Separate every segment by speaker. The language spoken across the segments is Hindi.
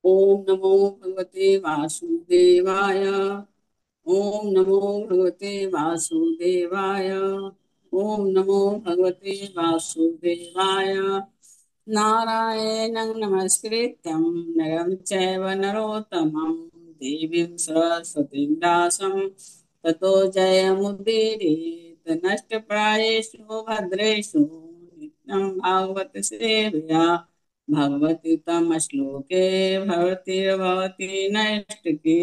Speaker 1: ओम नमो भगवते वासुदेवाय। ओम नमो भगवते वासुदेवाय। ओम नमो भगवते वासुदेवाय। नारायणं नमस्कृत्यं नरं चैव नरोत्तमं देवीं सरस्वतीं व्यासं ततो जयमुदीरयेत् नष्टप्रायेषु भद्रेषु नित्यं भागवत सेवया भगवती तम श्लोके भवतिर्भवती नैष्टिकी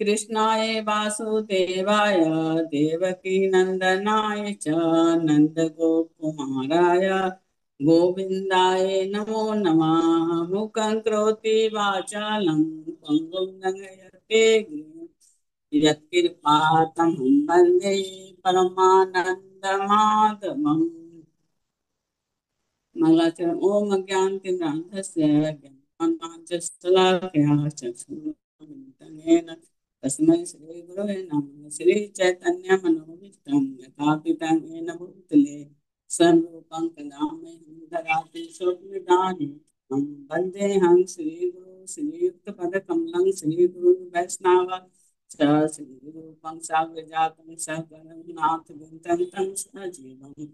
Speaker 1: कृष्णाय वासुदेवाय देवकी नंदनाय च नंदगोपकुमाराय गोविन्दाय नमो नमः। मूकं करोति वाचालं पङ्गुं लङ्घयते गिरिं यत्कृपातमहं वन्दे परमानन्दमाधवम्। मंगलाचरण ओम अज्ञानतिमिरान्धस्य ज्ञानाञ्जनशलाकया चक्षुरुन्मिलितं तस्मै श्रीगुरवे नमः। श्रीचैतन्यमनोभीष्टं यथापितं येन भूतले स्वरूपं कदा मह्यं ददाति स्वपदानि हम वन्देऽहं श्रीगुरुं श्रीयुक्तपदकमलं श्रीगुरुवैष्णव श्रीरूपं साग्रजातं सहगणनाथ विन्तं तं सजीवम्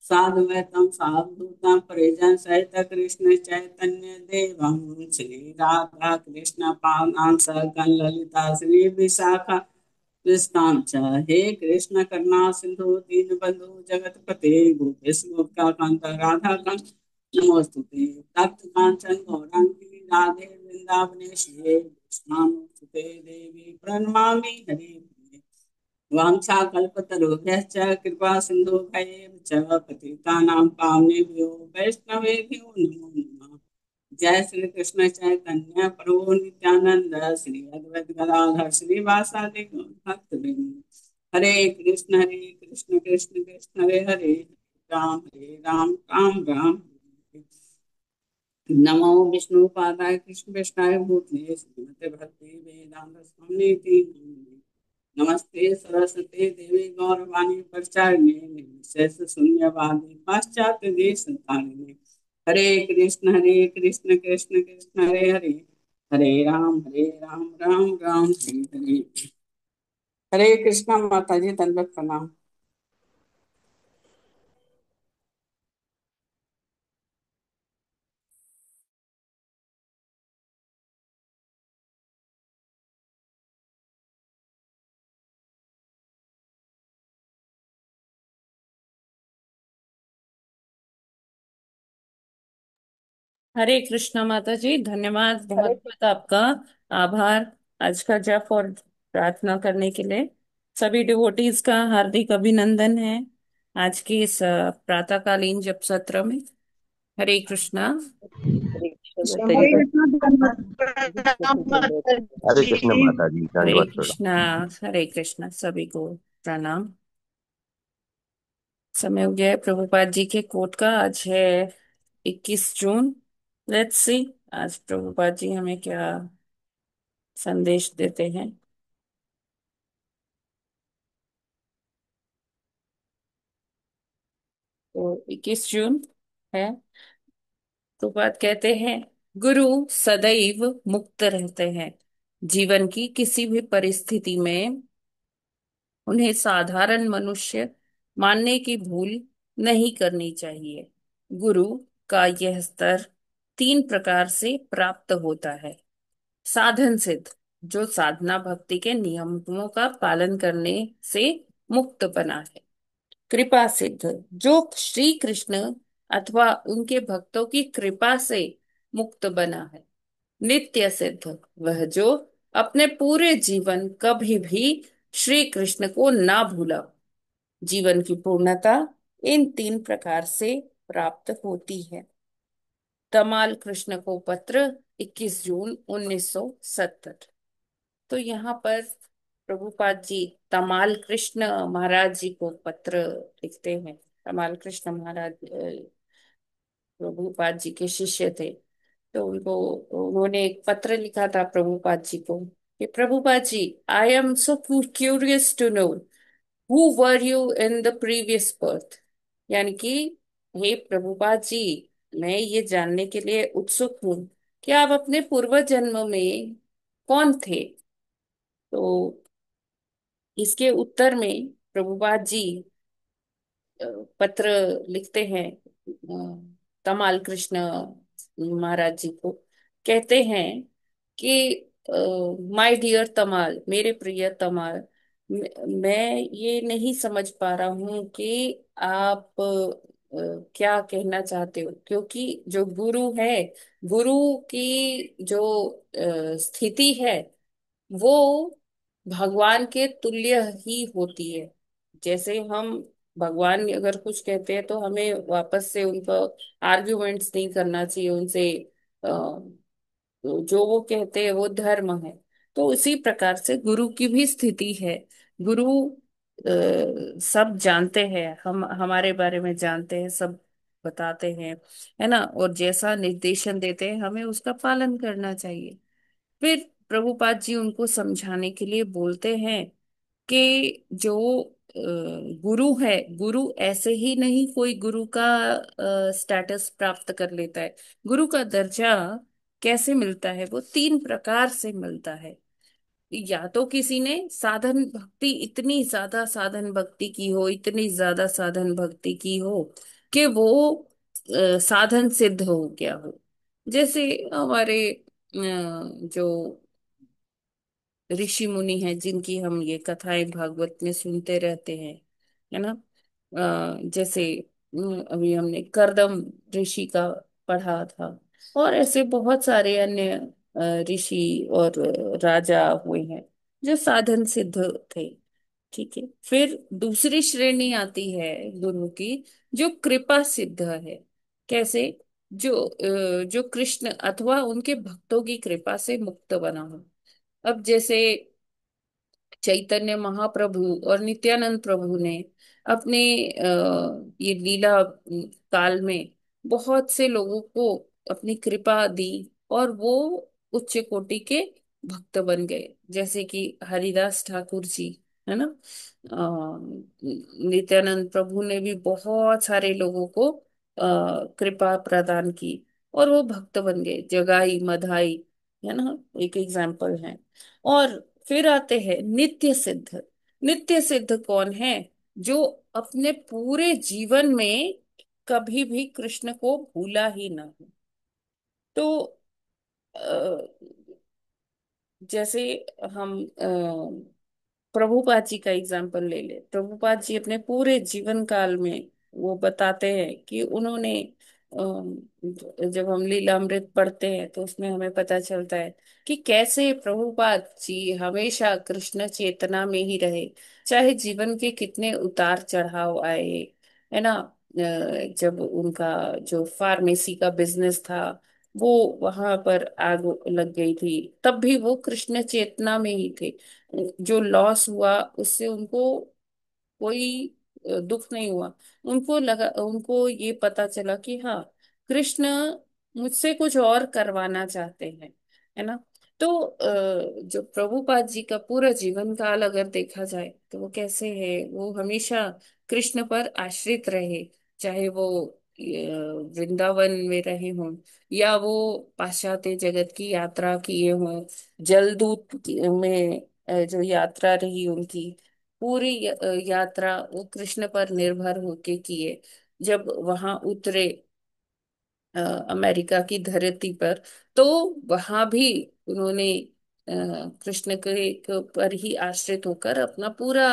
Speaker 1: साधुवैतम सावधूतम परिजन सहित कृष्ण चैतन्य देवम श्री राधा कृष्ण पावनां सकल ललिता श्री विशाखा कृष्णाम च हे कृष्ण करुणा सिंधु दीन बंधु जगतपते गोपेश गोपिका कांत राधा कांत नमोस्तुते तप्त कांचन गौरांगी राधे वृंदावनेश्वरी कृष्णानुसुते देवी प्रणमामि हरि वाञ्छाकल्पतरुभ्यश्च कृपा सिन्धुभ्यैव च पतितानां पावनेभ्यो वैष्णवेभ्यो नमो नमः। जय श्री कृष्ण चैतन्य प्रभु नित्यानंद श्री अद्वैत गदाधर श्रीवासादि भक्तवृंद। हरे हरे कृष्ण कृष्ण कृष्ण हरे हरे राम राम राम हरे। नमो विष्णु पादाय कृष्ण कृष्णाय भूतले श्रीमते भक्ति वेदांत स्वामी नमस्ते सरस्वती देवी गौरवाणी प्रचारिणे निर्विशेष शून्यवादी पाश्चात्य देश तारिणे। हरे कृष्ण कृष्ण कृष्ण हरे हरे हरे राम राम राम हरे हरे। हरे कृष्णा माता जी दंडवत प्रणाम।
Speaker 2: हरे कृष्णा माता जी, धन्यवाद बहुत बहुत आपका। आभार आज का जप और प्रार्थना करने के लिए। सभी डिवोटीज का हार्दिक अभिनंदन है आज के इस प्रातःकालीन जप सत्र में। हरे कृष्णा।
Speaker 3: हरे कृष्ण माता जी
Speaker 4: हरे कृष्ण धन्यवाद माता
Speaker 3: हरे कृष्ण
Speaker 4: जी।
Speaker 3: माता जी
Speaker 2: हरे
Speaker 3: दंडवत प्रणाम।
Speaker 2: कृष्णा। हरे कृष्णा सभी को प्रणाम। समय हो गया है प्रभुपाद जी के कोट का। आज है 21 जून। लेट्स सी आज प्रभुपाद जी हमें क्या संदेश देते हैं। तो 21 जून है। प्रभुपाद कहते हैं, गुरु सदैव मुक्त रहते हैं। जीवन की किसी भी परिस्थिति में उन्हें साधारण मनुष्य मानने की भूल नहीं करनी चाहिए। गुरु का यह स्तर 3 प्रकार से प्राप्त होता है। साधन सिद्ध, जो साधना भक्ति के नियमों का पालन करने से मुक्त बना है। कृपा सिद्ध, जो श्री कृष्ण अथवा उनके भक्तों की कृपा से मुक्त बना है। नित्य सिद्ध, वह जो अपने पूरे जीवन कभी भी श्री कृष्ण को ना भूला। जीवन की पूर्णता इन 3 प्रकार से प्राप्त होती है। तमाल कृष्ण को पत्र 21 जून 1970। तो यहाँ पर प्रभुपाद जी तमाल कृष्ण महाराज जी को पत्र लिखते हैं। तमाल कृष्ण महाराज प्रभुपाद जी के शिष्य थे। तो उन्होंने एक पत्र लिखा था प्रभुपाद जी को कि Prabhupada ji, I am so curious to know who were you in the previous birth. यानी कि हे प्रभुपाद जी, मैं ये जानने के लिए उत्सुक हूँ कि आप अपने पूर्व जन्म में कौन थे। तो इसके उत्तर में प्रभुपाद जी अ, पत्र लिखते हैं तमाल कृष्ण महाराज जी को। कहते हैं कि माय डियर तमाल, मेरे प्रिय तमाल, मैं ये नहीं समझ पा रहा हूँ कि आप क्या कहना चाहते हो, क्योंकि जो गुरु है, गुरु की जो स्थिति है वो भगवान के तुल्य ही होती है। जैसे हम भगवान अगर कुछ कहते हैं तो हमें वापस से उनको आर्ग्यूमेंट्स नहीं करना चाहिए उनसे। अ, जो वो कहते हैं वो धर्म है। तो उसी प्रकार से गुरु की भी स्थिति है। गुरु सब जानते हैं, हम हमारे बारे में जानते हैं, सब बताते हैं, है ना। और जैसा निर्देशन देते हैं हमें उसका पालन करना चाहिए। फिर प्रभुपाद जी उनको समझाने के लिए बोलते हैं कि जो गुरु है, गुरु ऐसे ही नहीं कोई गुरु का स्टेटस प्राप्त कर लेता है। गुरु का दर्जा कैसे मिलता है, वो तीन प्रकार से मिलता है। या तो किसी ने साधन भक्ति, इतनी ज्यादा साधन भक्ति की हो, इतनी ज्यादा साधन भक्ति की हो कि वो साधन सिद्ध हो गया हो। जैसे हमारे जो ऋषि मुनि हैं जिनकी हम ये कथाएं भागवत में सुनते रहते हैं, है ना। जैसे अभी हमने करदम ऋषि का पढ़ा था, और ऐसे बहुत सारे अन्य ऋषि और राजा हुए हैं जो साधन सिद्ध थे। ठीक है। फिर दूसरी श्रेणी आती है गुरु की, जो कृपा सिद्ध है। कैसे? जो कृष्ण अथवा उनके भक्तों की कृपा से मुक्त बना हो। अब जैसे चैतन्य महाप्रभु और नित्यानंद प्रभु ने अपने ये लीला काल में बहुत से लोगों को अपनी कृपा दी, और वो उच्च कोटि के भक्त बन गए। जैसे कि हरिदास ठाकुर जी, है ना। नित्यानंद प्रभु ने भी बहुत सारे लोगों को कृपा प्रदान की, और वो भक्त बन गए। जगाई मधाई, है ना, एक एग्जाम्पल है। और फिर आते हैं नित्य सिद्ध। नित्य सिद्ध कौन है? जो अपने पूरे जीवन में कभी भी कृष्ण को भूला ही ना हो। तो जैसे हम प्रभुपाद जी का एग्जाम्पल ले ले। प्रभुपाद जी अपने पूरे जीवन काल में वो बताते हैं कि उन्होंने जब हम लीलामृत पढ़ते हैं तो उसमें हमें पता चलता है कि कैसे प्रभुपाद जी हमेशा कृष्ण चेतना में ही रहे, चाहे जीवन के कितने उतार चढ़ाव आए, है ना। जब उनका जो फार्मेसी का बिजनेस था वो वहां पर आग लग गई थी, तब भी वो कृष्ण चेतना में ही थे। जो लॉस हुआ उससे उनको कोई दुख नहीं हुआ। उनको लगा, उनको ये पता चला कि हाँ, कृष्ण मुझसे कुछ और करवाना चाहते हैं, है ना। तो जो प्रभुपाद जी का पूरा जीवन काल अगर देखा जाए तो वो कैसे है, वो हमेशा कृष्ण पर आश्रित रहे। चाहे वो वृंदावन में रहे हों, या वो पाश्चात्य जगत की यात्रा किए हों, जलदूत में जो यात्रा रही उनकी, पूरी यात्रा वो कृष्ण पर निर्भर होके किए। जब वहां उतरे अमेरिका की धरती पर, तो वहां भी उन्होंने कृष्ण के पर ही आश्रित होकर अपना पूरा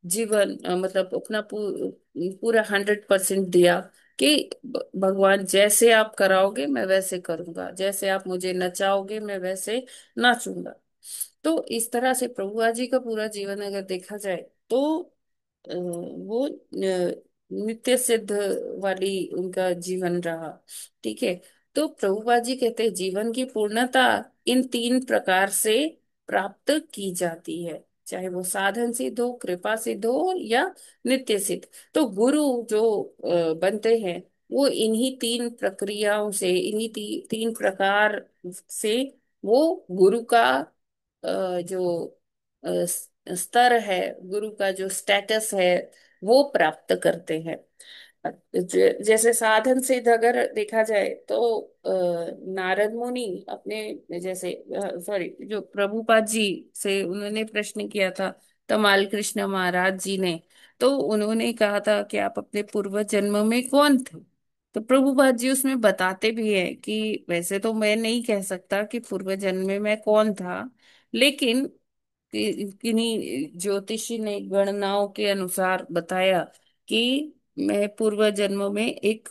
Speaker 2: जीवन मतलब अपना पूरा 100% दिया कि भगवान जैसे आप कराओगे मैं वैसे करूंगा, जैसे आप मुझे नचाओगे मैं वैसे नाचूंगा। तो इस तरह से प्रभुआ जी का पूरा जीवन अगर देखा जाए तो वो नित्य सिद्ध वाली उनका जीवन रहा। ठीक है। तो प्रभुपाद जी कहते हैं जीवन की पूर्णता इन तीन प्रकार से प्राप्त की जाती है, चाहे वो साधन सिद्ध हो, कृपा सिद्ध हो, या नित्य सिद्ध। तो गुरु जो बनते हैं वो इन्हीं तीन प्रक्रियाओं से, इन्हीं तीन प्रकार से वो गुरु का जो स्तर है, गुरु का जो स्टेटस है वो प्राप्त करते हैं। जैसे साधन से अगर देखा जाए तो नारद मुनि अपने जैसे सॉरी जो प्रभुपाद जी से उन्होंने प्रश्न किया था तमाल कृष्ण महाराज जी ने। तो उन्होंने कहा था कि आप अपने पूर्व जन्म में कौन थे। तो प्रभुपाद जी उसमें बताते भी है कि वैसे तो मैं नहीं कह सकता कि पूर्व जन्म में मैं कौन था, लेकिन किन्हीं ज्योतिषी ने गणनाओं के अनुसार बताया कि मैं पूर्व जन्म में एक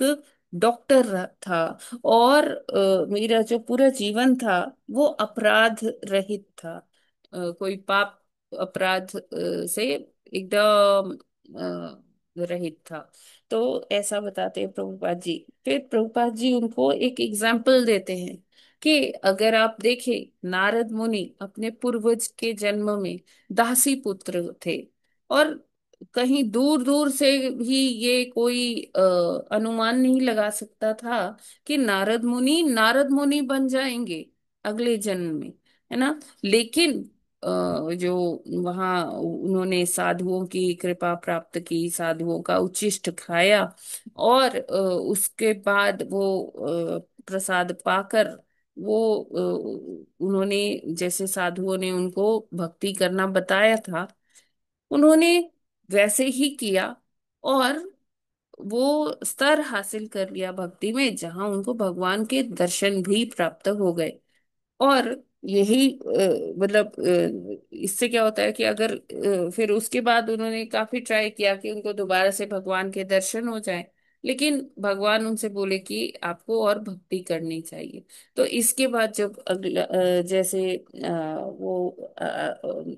Speaker 2: डॉक्टर था। और मेरा जो पूरा जीवन था वो अपराध रहित था। कोई पाप अपराध से एकदम रहित था। तो ऐसा बताते हैं प्रभुपाद जी। फिर प्रभुपाद जी उनको एक एग्जाम्पल देते हैं कि अगर आप देखें नारद मुनि अपने पूर्वज के जन्म में दासी पुत्र थे। और कहीं दूर दूर से भी ये कोई अनुमान नहीं लगा सकता था कि नारद मुनि बन जाएंगे अगले जन्म में, है ना। लेकिन जो वहाँ उन्होंने साधुओं की कृपा प्राप्त की, साधुओं का उच्छिष्ट खाया, और उसके बाद वो प्रसाद पाकर वो उन्होंने जैसे साधुओं ने उनको भक्ति करना बताया था उन्होंने वैसे ही किया। और वो स्तर हासिल कर लिया भक्ति में जहां उनको भगवान के दर्शन भी प्राप्त हो गए। और यही मतलब इससे क्या होता है कि अगर फिर उसके बाद उन्होंने काफी ट्राई किया कि उनको दोबारा से भगवान के दर्शन हो जाए, लेकिन भगवान उनसे बोले कि आपको और भक्ति करनी चाहिए। तो इसके बाद जब अगला जैसे वो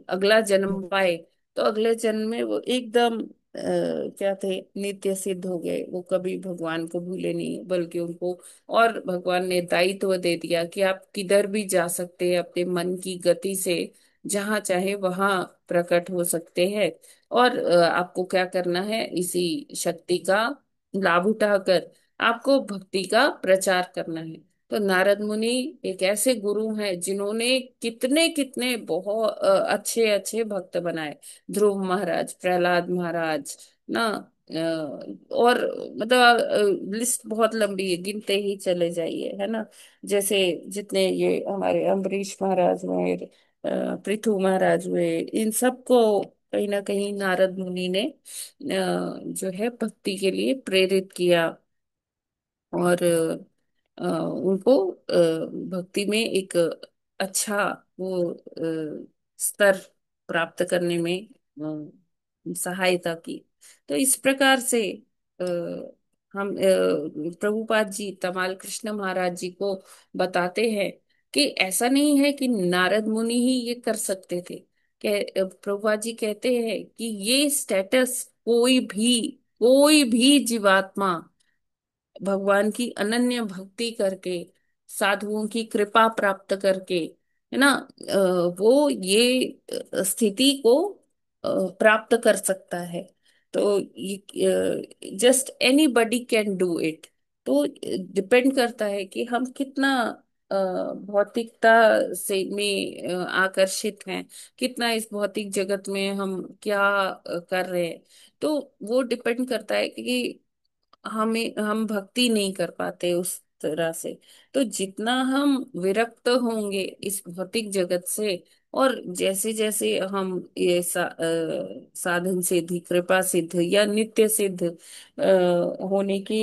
Speaker 2: अगला जन्म पाए, तो अगले जन्म में वो एकदम क्या थे, नित्य सिद्ध हो गए। वो कभी भगवान को भूले नहीं, बल्कि उनको और भगवान ने दायित्व दे दिया कि आप किधर भी जा सकते हैं अपने मन की गति से, जहां चाहे वहां प्रकट हो सकते हैं। और आपको क्या करना है, इसी शक्ति का लाभ उठाकर आपको भक्ति का प्रचार करना है। तो नारद मुनि एक ऐसे गुरु हैं जिन्होंने कितने कितने बहुत अच्छे अच्छे भक्त बनाए। ध्रुव महाराज, प्रहलाद महाराज ना, और मतलब लिस्ट बहुत लंबी है, गिनते ही चले जाइए, है ना। जैसे जितने ये हमारे अम्बरीश महाराज हुए, पृथु महाराज हुए, इन सबको कहीं ना कहीं नारद मुनि ने जो है भक्ति के लिए प्रेरित किया। और उनको भक्ति में एक अच्छा वो स्तर प्राप्त करने में सहायता की। तो इस प्रकार से अ, हम प्रभुपाद जी तमाल कृष्ण महाराज जी को बताते हैं कि ऐसा नहीं है कि नारद मुनि ही ये कर सकते थे। प्रभुपाद जी कहते हैं कि ये स्टेटस कोई भी जीवात्मा भगवान की अनन्य भक्ति करके, साधुओं की कृपा प्राप्त करके, है ना, वो ये स्थिति को प्राप्त कर सकता है। तो ये just anybody can do it. तो डिपेंड करता है कि हम कितना भौतिकता से में आकर्षित हैं, कितना इस भौतिक जगत में हम क्या कर रहे हैं। तो वो डिपेंड करता है कि हम भक्ति नहीं कर पाते उस तरह से। तो जितना हम विरक्त होंगे इस भौतिक जगत से, और जैसे जैसे हम ये साधन सिद्ध, कृपा सिद्ध या नित्य सिद्ध होने की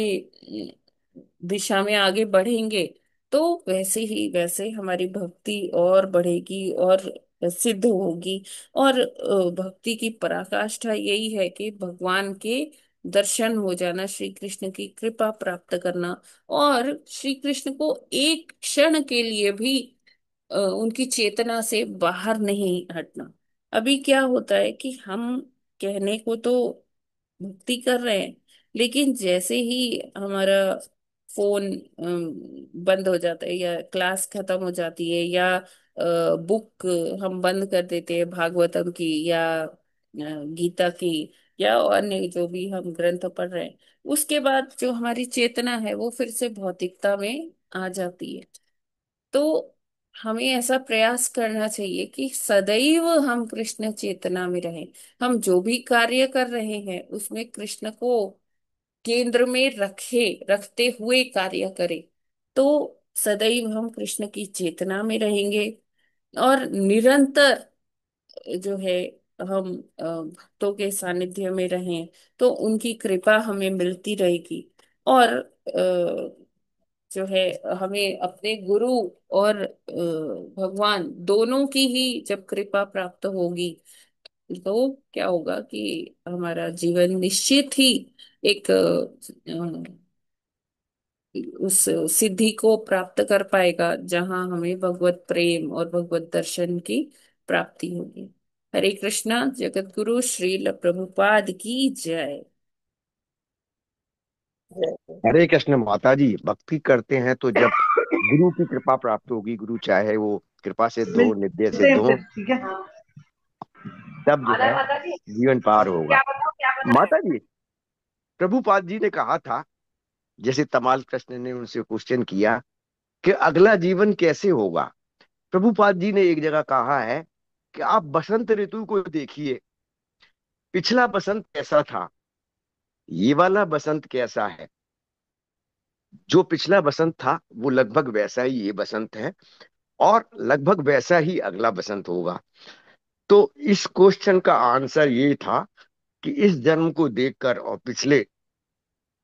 Speaker 2: दिशा में आगे बढ़ेंगे, तो वैसे ही वैसे हमारी भक्ति और बढ़ेगी और सिद्ध होगी। और भक्ति की पराकाष्ठा यही है कि भगवान के दर्शन हो जाना, श्री कृष्ण की कृपा प्राप्त करना, और श्री कृष्ण को एक क्षण के लिए भी उनकी चेतना से बाहर नहीं हटना। अभी क्या होता है कि हम कहने को तो भक्ति कर रहे हैं, लेकिन जैसे ही हमारा फोन बंद हो जाता है, या क्लास खत्म हो जाती है, या बुक हम बंद कर देते हैं भागवतम की, या गीता की, या अन्य जो भी हम ग्रंथ पढ़ रहे हैं, उसके बाद जो हमारी चेतना है वो फिर से भौतिकता में आ जाती है। तो हमें ऐसा प्रयास करना चाहिए कि सदैव हम कृष्ण चेतना में रहें। हम जो भी कार्य कर रहे हैं उसमें कृष्ण को केंद्र में रखते हुए कार्य करें, तो सदैव हम कृष्ण की चेतना में रहेंगे। और निरंतर जो है हम भक्तों के सानिध्य में रहें, तो उनकी कृपा हमें मिलती रहेगी। और जो है हमें अपने गुरु और भगवान दोनों की ही जब कृपा प्राप्त होगी, तो क्या होगा कि हमारा जीवन निश्चित ही एक उस सिद्धि को प्राप्त कर पाएगा, जहां हमें भगवत प्रेम और भगवत दर्शन की प्राप्ति होगी। हरे कृष्णा। जगत गुरु श्रील प्रभुपाद की जय।
Speaker 3: हरे कृष्ण माता जी। भक्ति करते हैं तो जब गुरु की कृपा प्राप्त होगी, गुरु चाहे वो कृपा सिद्ध हो, नित्य
Speaker 4: मिलते
Speaker 3: सिद्ध
Speaker 4: हैं
Speaker 3: हो,
Speaker 4: फिर, ठीक है।
Speaker 3: तब जो है जीवन पार होगा। माता जी, प्रभुपाद जी ने कहा था, जैसे तमाल कृष्ण ने उनसे क्वेश्चन किया कि अगला जीवन कैसे होगा। प्रभुपाद जी ने एक जगह कहा है कि आप बसंत ऋतु को देखिए, पिछला बसंत कैसा था, ये वाला बसंत कैसा है। जो पिछला बसंत था वो लगभग वैसा ही ये बसंत है, और लगभग वैसा ही अगला बसंत होगा। तो इस क्वेश्चन का आंसर ये था कि इस जन्म को देखकर और पिछले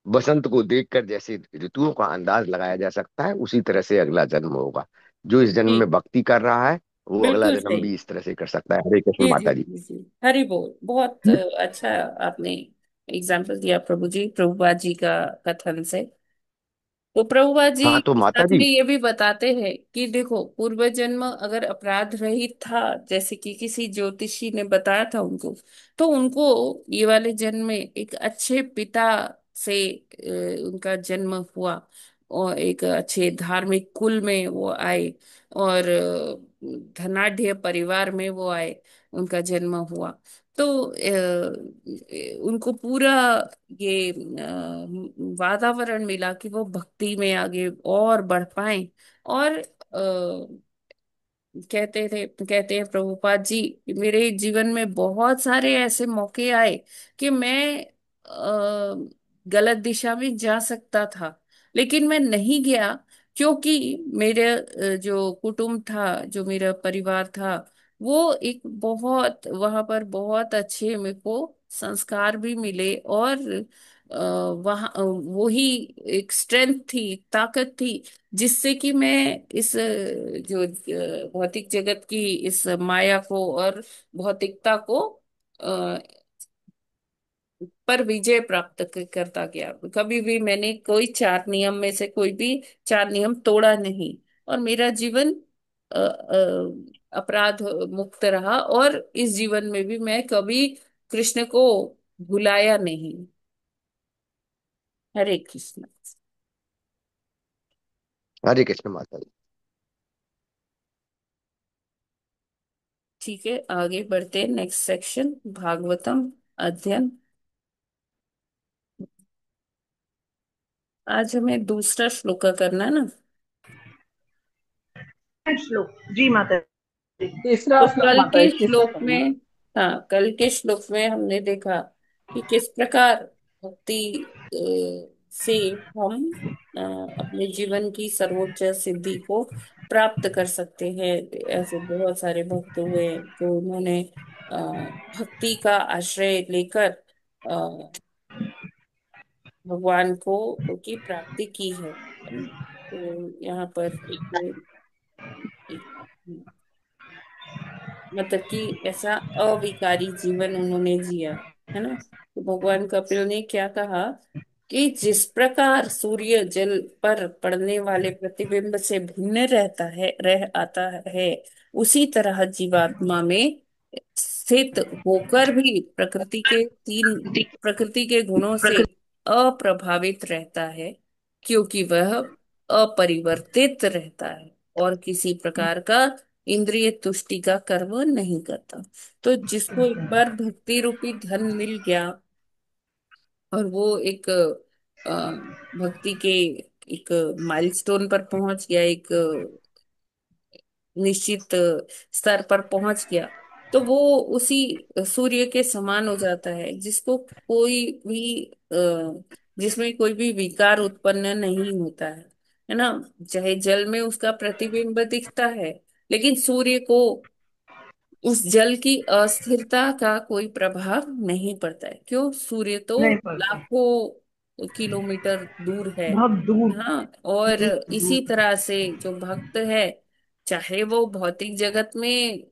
Speaker 3: बसंत को देखकर जैसे ऋतुओं का अंदाज लगाया जा सकता है, उसी तरह से अगला जन्म होगा। जो इस जन्म
Speaker 2: जी
Speaker 3: में भक्ति कर रहा है वो अगला
Speaker 2: बिल्कुल
Speaker 3: जन्म
Speaker 2: सही।
Speaker 3: भी इस तरह से कर सकता है। हरे कृष्ण
Speaker 2: जी जी
Speaker 3: माता जी।
Speaker 2: जी जी। हरि बोल। बहुत अच्छा आपने एग्जाम्पल दिया प्रभु जी, प्रभुपाद जी का कथन से। तो प्रभुपाद जी
Speaker 3: हाँ तो माता
Speaker 2: साथ में
Speaker 3: जी।
Speaker 2: ये भी बताते हैं कि देखो, पूर्व जन्म अगर अपराध रहित था, जैसे कि किसी ज्योतिषी ने बताया था उनको, तो उनको ये वाले जन्म में एक अच्छे पिता से उनका जन्म हुआ, और एक अच्छे धार्मिक कुल में वो आए, और धनाढ्य परिवार में वो आए, उनका जन्म हुआ। तो उनको पूरा ये वातावरण मिला कि वो भक्ति में आगे और बढ़ पाए। और कहते हैं प्रभुपाद जी, मेरे जीवन में बहुत सारे ऐसे मौके आए कि मैं गलत दिशा में जा सकता था, लेकिन मैं नहीं गया, क्योंकि मेरे जो कुटुंब था, जो मेरा परिवार था, वो एक बहुत वहां पर बहुत अच्छे मेरे को संस्कार भी मिले। और वहाँ वही एक स्ट्रेंथ थी, ताकत थी, जिससे कि मैं इस जो भौतिक जगत की इस माया को और भौतिकता को अ, पर विजय प्राप्त करता गया। कभी भी मैंने कोई चार नियम में से कोई भी चार नियम तोड़ा नहीं, और मेरा जीवन अपराध मुक्त रहा। और इस जीवन में भी मैं कभी कृष्ण को भुलाया नहीं। हरे कृष्ण।
Speaker 3: हरे कृष्ण माता जी।
Speaker 2: ठीक है, आगे बढ़ते हैं। नेक्स्ट सेक्शन, भागवतम अध्ययन। आज हमें दूसरा श्लोक करना है ना।
Speaker 4: श्लोक जी माता जी।
Speaker 2: तो
Speaker 5: तीसरा श्लोक
Speaker 2: कल
Speaker 5: माता
Speaker 2: के
Speaker 5: जी, तीसरा
Speaker 2: श्लोक
Speaker 5: करना।
Speaker 2: में, हाँ, कल के श्लोक में हमने देखा कि किस प्रकार भक्ति से हम अपने जीवन की सर्वोच्च सिद्धि को प्राप्त कर सकते हैं। ऐसे बहुत सारे भक्त हुए जो उन्होंने भक्ति का आश्रय लेकर भगवान को की प्राप्ति की है। तो यहाँ पर एक मतलब कि ऐसा अविकारी जीवन उन्होंने जिया, है ना। तो भगवान कपिल ने क्या कहा कि जिस प्रकार सूर्य जल पर पड़ने वाले प्रतिबिंब से भिन्न रहता है, रह आता है, उसी तरह जीवात्मा में स्थित होकर भी प्रकृति के गुणों से अप्रभावित रहता है, क्योंकि वह अपरिवर्तित रहता है और किसी प्रकार का इंद्रिय तुष्टि का कर्म नहीं करता। तो जिसको एक बार भक्ति रूपी धन मिल गया, और वो एक भक्ति के एक माइलस्टोन पर पहुंच गया, एक निश्चित स्तर पर पहुंच गया, तो वो उसी सूर्य के समान हो जाता है, जिसको कोई भी जिसमें कोई भी विकार उत्पन्न नहीं होता है ना। चाहे जल में उसका प्रतिबिंब दिखता है, लेकिन सूर्य को उस जल की अस्थिरता का कोई प्रभाव नहीं पड़ता है। क्यों? सूर्य तो
Speaker 4: नहीं पड़ता।
Speaker 2: लाखों किलोमीटर दूर है।
Speaker 4: बहुत दूर।
Speaker 2: हाँ, और
Speaker 4: दूर
Speaker 2: इसी
Speaker 4: दूर।
Speaker 2: तरह से जो भक्त है, चाहे वो भौतिक जगत में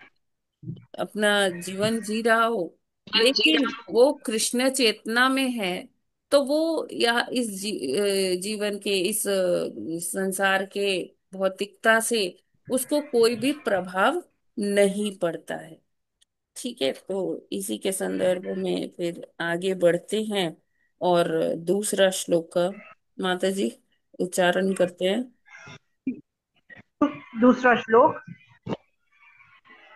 Speaker 2: अपना जीवन जी रहा हो, लेकिन वो कृष्ण चेतना में है, तो वो या इस जीवन के इस संसार के भौतिकता से उसको कोई भी प्रभाव नहीं पड़ता है। ठीक है, तो इसी के संदर्भ में फिर आगे बढ़ते हैं और दूसरा श्लोक का माता जी उच्चारण करते हैं।
Speaker 4: दूसरा श्लोक।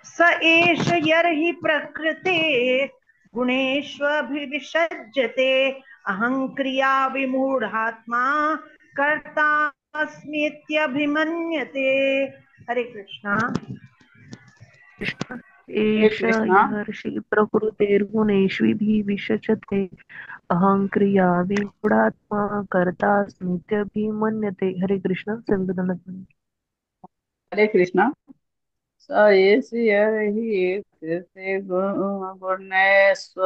Speaker 4: स एष यर्हि प्रकृते गुणेष्वभिविषज्यते अहंक्रिया विमूढ़ात्मा कर्तास्मीत्यभिमन्यते। हरे कृष्णा।
Speaker 5: कृष्ण
Speaker 1: हरे
Speaker 5: एष
Speaker 1: कृष्णा।
Speaker 5: यर्षि प्रकृतेर्गुणेष्विभिः विशज्यते अहं क्रिया विमूढात्मा कर्तास्मीत्यभिमन्यते। हरे कृष्ण। संविधान।
Speaker 1: हरे कृष्णा। स एष्यर्हि कृते गुणेस्व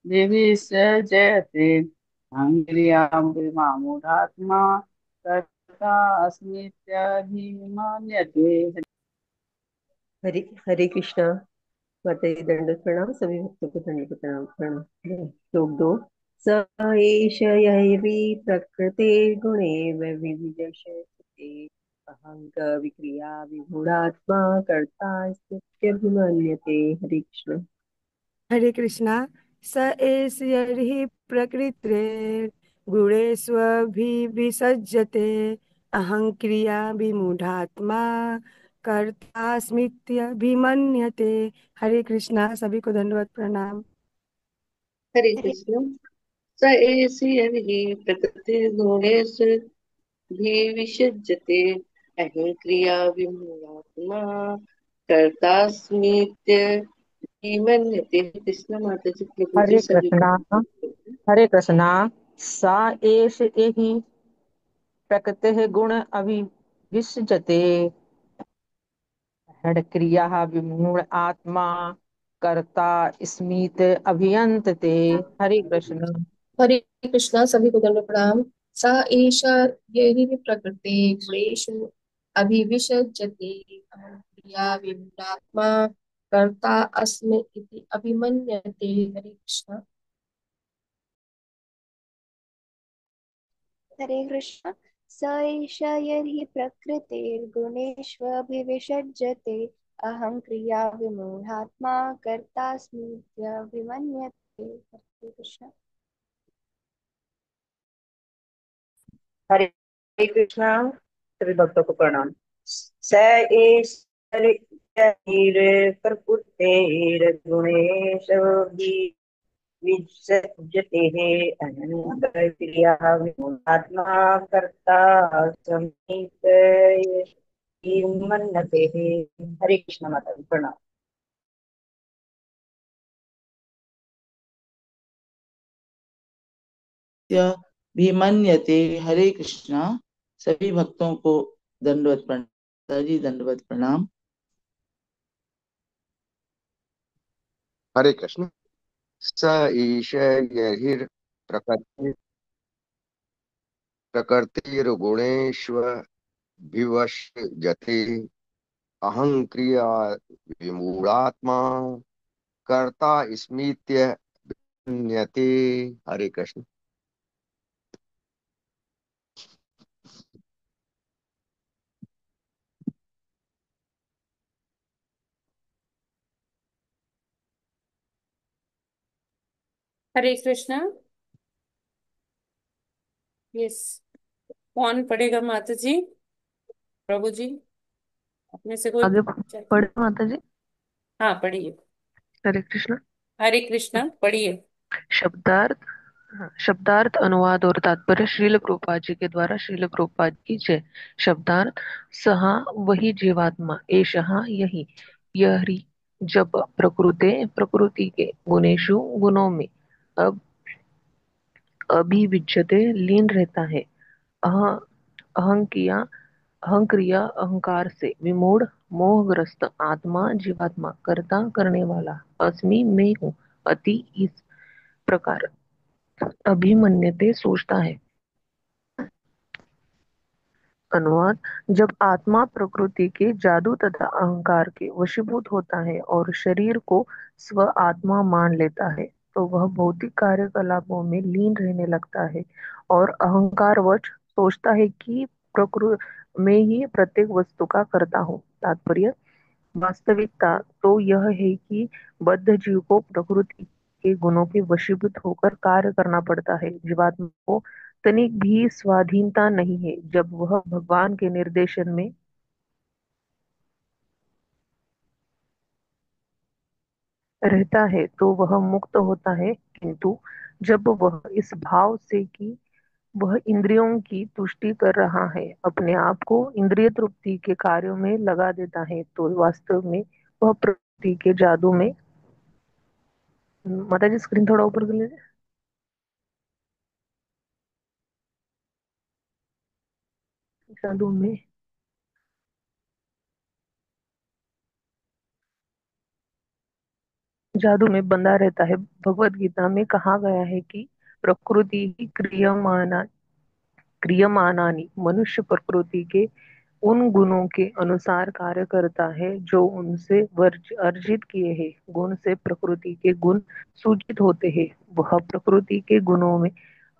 Speaker 1: विविसर्जयते अहङ्क्रियां विमूढात्मा कर्ता अस्मीत्यभिमन्यते।
Speaker 6: हरे हरे कृष्णा। माता जी दंडवत प्रणाम। सभी भक्तों को दंडवत प्रणाम प्रणाम। श्लोक 2। स एष यैर्हि प्रकृते गुणे विविजयते अहंग विक्रिया विमूढ़ात्मा कर्ता इत्यभिमन्यते। हरे कृष्ण।
Speaker 7: हरे कृष्णा। स एष यर्हि प्रकृतिर्गुणेष्वभिविसज्जते अहं क्रिया विमूढ़ात्मा कर्तास्मीत्यभिमन्यते। हरे कृष्णा। सभी को दंडवत प्रणाम।
Speaker 8: हरे कृष्ण। स एष्यर्हि प्रकृतिर्गुणेषु विविशज्यते अहं क्रिया विमूढात्मा कर्तास्मीत्यभिमन्यते। कृष्ण माता जी प्रभु जी
Speaker 9: हरे
Speaker 8: सभी को।
Speaker 9: कृष्णा। हरे कृष्णा। सा एष एहि प्रकृतेः गुण अभिविसज्जते हठक्रियाः विमूढ आत्मा कर्ता स्मित अभियंतते। हरे कृष्ण।
Speaker 10: हरे कृष्णा। सभी को दंड प्रणाम। सा एषा यही प्रकृते गुणेषु अभिविशज्यते अहं क्रिया विमूढात्मा कर्ता अस्मि इति अभिमन्यते। हरे कृष्णा।
Speaker 11: हरे कृष्ण। स एष यर्हि प्रकृतेर्गुणेष्वभिविषज्यते अहं क्रिया विमूढात्मा कर्तास्मीत्यभिमन्यते। हरे कृष्ण।
Speaker 4: हरे कृष्णा। सभी भक्तों को प्रणाम। स एष प्रकृतेर्गुणेश विसर्जते अनन्तक्रिया विमूढात्मा कर्ता मन्यते। हरे कृष्ण माता जी प्रणाम।
Speaker 12: भीमन्यते। हरे कृष्णा। सभी भक्तों को दंडवत प्रणाम जी, दंडवत प्रणाम।
Speaker 3: हरे कृष्ण। स ईश यहिर् प्रकृति प्रकृतिर्गुणेष्व विवशजते अहं क्रिया विमूढ़ात्मा कर्ता स्मीत्य न्यते। हरे कृष्ण।
Speaker 2: हरे कृष्णा। यस, कौन पढ़ेगा माता जी? प्रभु जी, अपने से कोई?
Speaker 5: आगे पढ़े माता जी।
Speaker 2: हाँ, पढ़िए।
Speaker 5: हरे कृष्ण।
Speaker 2: हरे कृष्णा, पढ़िए।
Speaker 5: शब्दार्थ। हाँ, शब्दार्थ अनुवाद और तात्पर्य श्रील प्रभुपाद जी के द्वारा। श्रील प्रभुपाद की जय। शब्दार्थ। सहा वही जीवात्मा, एषहा यही, यही जब प्रकृते प्रकृति के गुणेशु गुणों में अब अभिविज्यते लीन रहता है। अह अहंकिया अहंक्रिया अहंकार से विमूढ़ मोहग्रस्त आत्मा जीवात्मा कर्ता करने वाला अस्मि मैं हूँ अति इस प्रकार अभिमन्यते सोचता है। अनुवाद। जब आत्मा प्रकृति के जादू तथा अहंकार के वशीभूत होता है और शरीर को स्व आत्मा मान लेता है तो वह भौतिक कार्यकलापों में लीन रहने लगता है और अहंकारवश सोचता है कि प्रकृति में ही प्रत्येक वस्तु का करता हूँ। तात्पर्य। वास्तविकता तो यह है कि बद्ध जीव को प्रकृति के गुणों के वशीभूत होकर कार्य करना पड़ता है। जीवात्मा को तनिक भी स्वाधीनता नहीं है। जब वह भगवान के निर्देशन में रहता है तो वह मुक्त होता है, किंतु जब वह इस भाव से कि वह इंद्रियों की तुष्टि कर रहा है अपने आप को इंद्रिय तृप्ति के कार्यों में लगा देता है तो वास्तव में वह प्रकृति के जादू में। माता जी स्क्रीन थोड़ा ऊपर कर लीजिए। जादू में बंधा रहता है। भगवत गीता में कहा गया है कि प्रकृति ही क्रियमानानि मनुष्य प्रकृति के उन गुणों के अनुसार कार्य करता है जो उनसे वर्ज अर्जित किए हैं। गुण से प्रकृति के गुण सूचित होते हैं। वह प्रकृति के गुणों में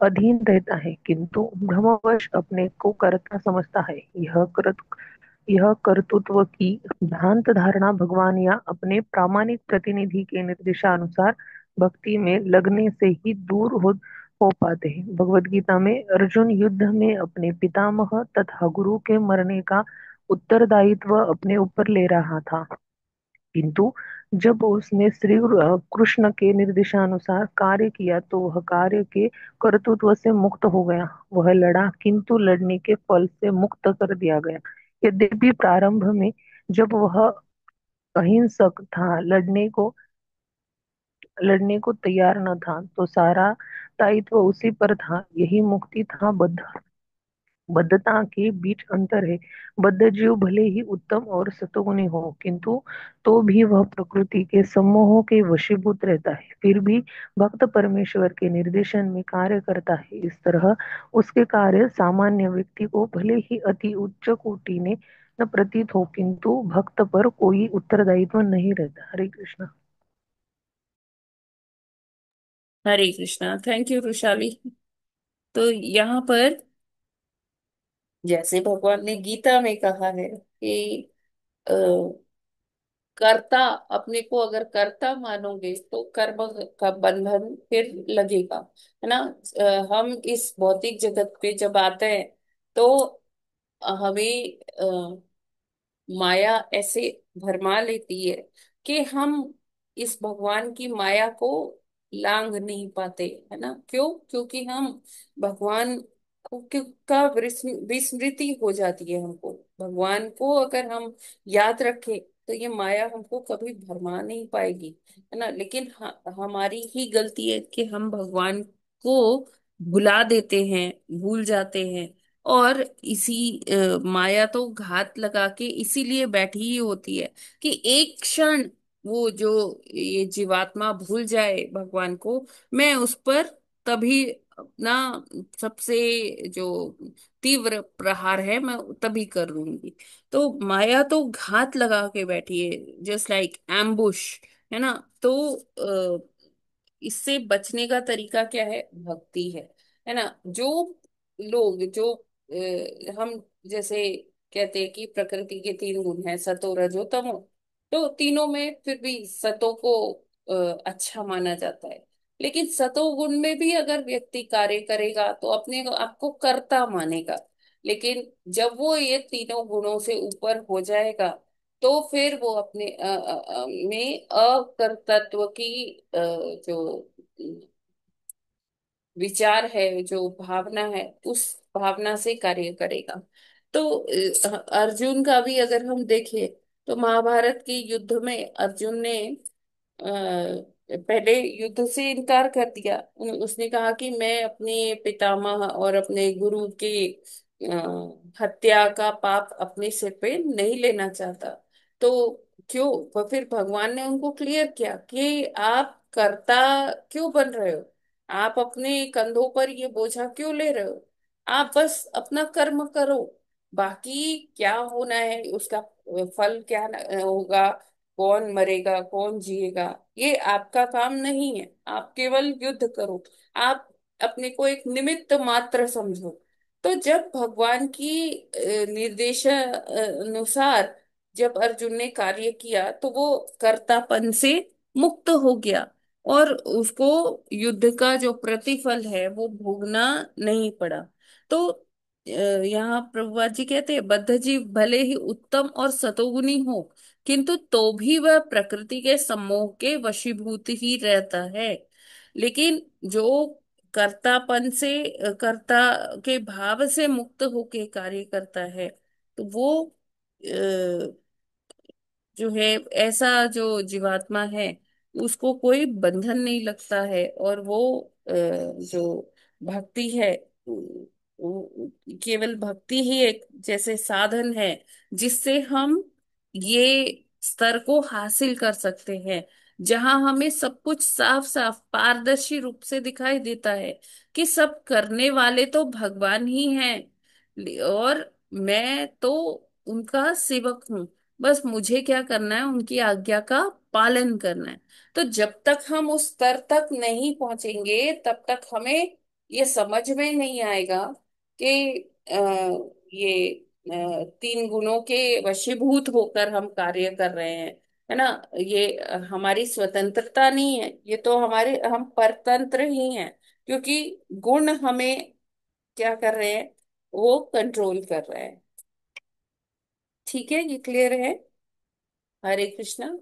Speaker 5: अधीन रहता है किंतु भ्रमवश अपने को कर्ता समझता है। यह कर्तृत्व की भ्रांत धारणा भगवान या अपने प्रामाणिक प्रतिनिधि के निर्देशानुसार भक्ति में लगने से ही दूर हो पाते हैं। भगवत गीता में अर्जुन युद्ध में अपने पितामह तथा गुरु के मरने का उत्तरदायित्व अपने ऊपर ले रहा था, किंतु जब उसने श्री कृष्ण के निर्देशानुसार कार्य किया तो वह कार्य के कर्तृत्व से मुक्त हो गया। वह लड़ा किंतु लड़ने के फल से मुक्त कर दिया गया। यद्यपि प्रारंभ में जब वह अहिंसक था, लड़ने को तैयार न था, तो सारा दायित्व उसी पर था। यही मुक्ति था। बद्धता के बीच अंतर है। बद्ध जीव भले ही उत्तम और सतोगुणी हो, किंतु तो भी वह प्रकृति के सम्मोह के वशीभूत रहता है। फिर भी भक्त परमेश्वर के निर्देशन में कार्य करता है। इस तरह उसके कार्य सामान्य व्यक्ति को भले ही अति उच्च कोटि ने न प्रतीत हो, किंतु भक्त पर कोई उत्तरदायित्व नहीं रहता। हरे कृष्णा।
Speaker 2: हरे कृष्णा। Thank you Rushali. तो यहाँ पर जैसे भगवान ने गीता में कहा है कि अ, कर्ता, अपने को अगर कर्ता मानोगे तो कर्म का बंधन फिर लगेगा, है ना। हम इस भौतिक जगत पे जब आते हैं तो हमें माया ऐसे भरमा लेती है कि हम इस भगवान की माया को लांग नहीं पाते, है ना। क्यों? क्योंकि हम भगवान का विस्मृति हो जाती है हमको। भगवान को अगर हम याद रखें तो ये माया हमको कभी भरमा नहीं पाएगी, है ना। लेकिन हमारी ही गलती है कि हम भगवान को भुला देते हैं, भूल जाते हैं। और माया तो घात लगा के इसीलिए बैठी ही होती है कि एक क्षण वो जो ये जीवात्मा भूल जाए भगवान को, मैं उस पर तभी अपना सबसे जो तीव्र प्रहार है मैं तभी कर लूंगी। तो माया तो घात लगा के बैठी है, जस्ट लाइक एम्बुश, है ना। तो इससे बचने का तरीका क्या है? भक्ति है ना। जो लोग जो हम जैसे कहते हैं कि प्रकृति के तीन गुण हैं, सतो रजो तमो। तो तीनों में फिर भी सतो को अच्छा माना जाता है। लेकिन सतो गुण में भी अगर व्यक्ति कार्य करेगा तो अपने आप को कर्ता मानेगा। लेकिन जब वो ये तीनों गुणों से ऊपर हो जाएगा तो फिर वो अपने में अकर्तृत्व की जो विचार है, जो भावना है, उस भावना से कार्य करेगा। तो अर्जुन का भी अगर हम देखें तो महाभारत के युद्ध में अर्जुन ने पहले युद्ध से इनकार कर दिया। उसने कहा कि मैं अपने पितामह और अपने गुरु के हत्या का पाप अपने सिर पे नहीं लेना चाहता। तो क्यों, फिर भगवान ने उनको क्लियर किया कि आप कर्ता क्यों बन रहे हो, आप अपने कंधों पर ये बोझा क्यों ले रहे हो, आप बस अपना कर्म करो, बाकी क्या होना है उसका फल क्या होगा, कौन मरेगा कौन जिएगा, ये आपका काम नहीं है, आप केवल युद्ध करो, आप अपने को एक निमित्त मात्र समझो। तो जब भगवान की निर्देश अनुसार जब अर्जुन ने कार्य किया तो वो कर्तापन से मुक्त हो गया, और उसको युद्ध का जो प्रतिफल है वो भोगना नहीं पड़ा। तो यहाँ प्रभुपाद जी कहते हैं बद्ध जीव भले ही उत्तम और सतोगुनी हो, किंतु तो भी वह प्रकृति के सम्मोह के वशीभूत ही रहता है। लेकिन जो कर्तापन से कर्ता के भाव से मुक्त होके कार्य करता है, तो वो जो है, ऐसा जो जीवात्मा है उसको कोई बंधन नहीं लगता है, और वो जो भक्ति है, केवल भक्ति ही एक जैसे साधन है जिससे हम ये स्तर को हासिल कर सकते हैं, जहां हमें सब कुछ साफ साफ पारदर्शी रूप से दिखाई देता है कि सब करने वाले तो भगवान ही हैं, और मैं तो उनका सेवक हूँ, बस मुझे क्या करना है, उनकी आज्ञा का पालन करना है। तो जब तक हम उस स्तर तक नहीं पहुंचेंगे तब तक हमें ये समझ में नहीं आएगा कि ये तीन गुणों के वशीभूत होकर हम कार्य कर रहे हैं, है ना। ये हमारी स्वतंत्रता नहीं है, ये तो हमारे हम परतंत्र ही हैं, क्योंकि गुण हमें क्या कर रहे हैं, वो कंट्रोल कर रहे हैं। ठीक है, ये क्लियर है। हरे कृष्णा।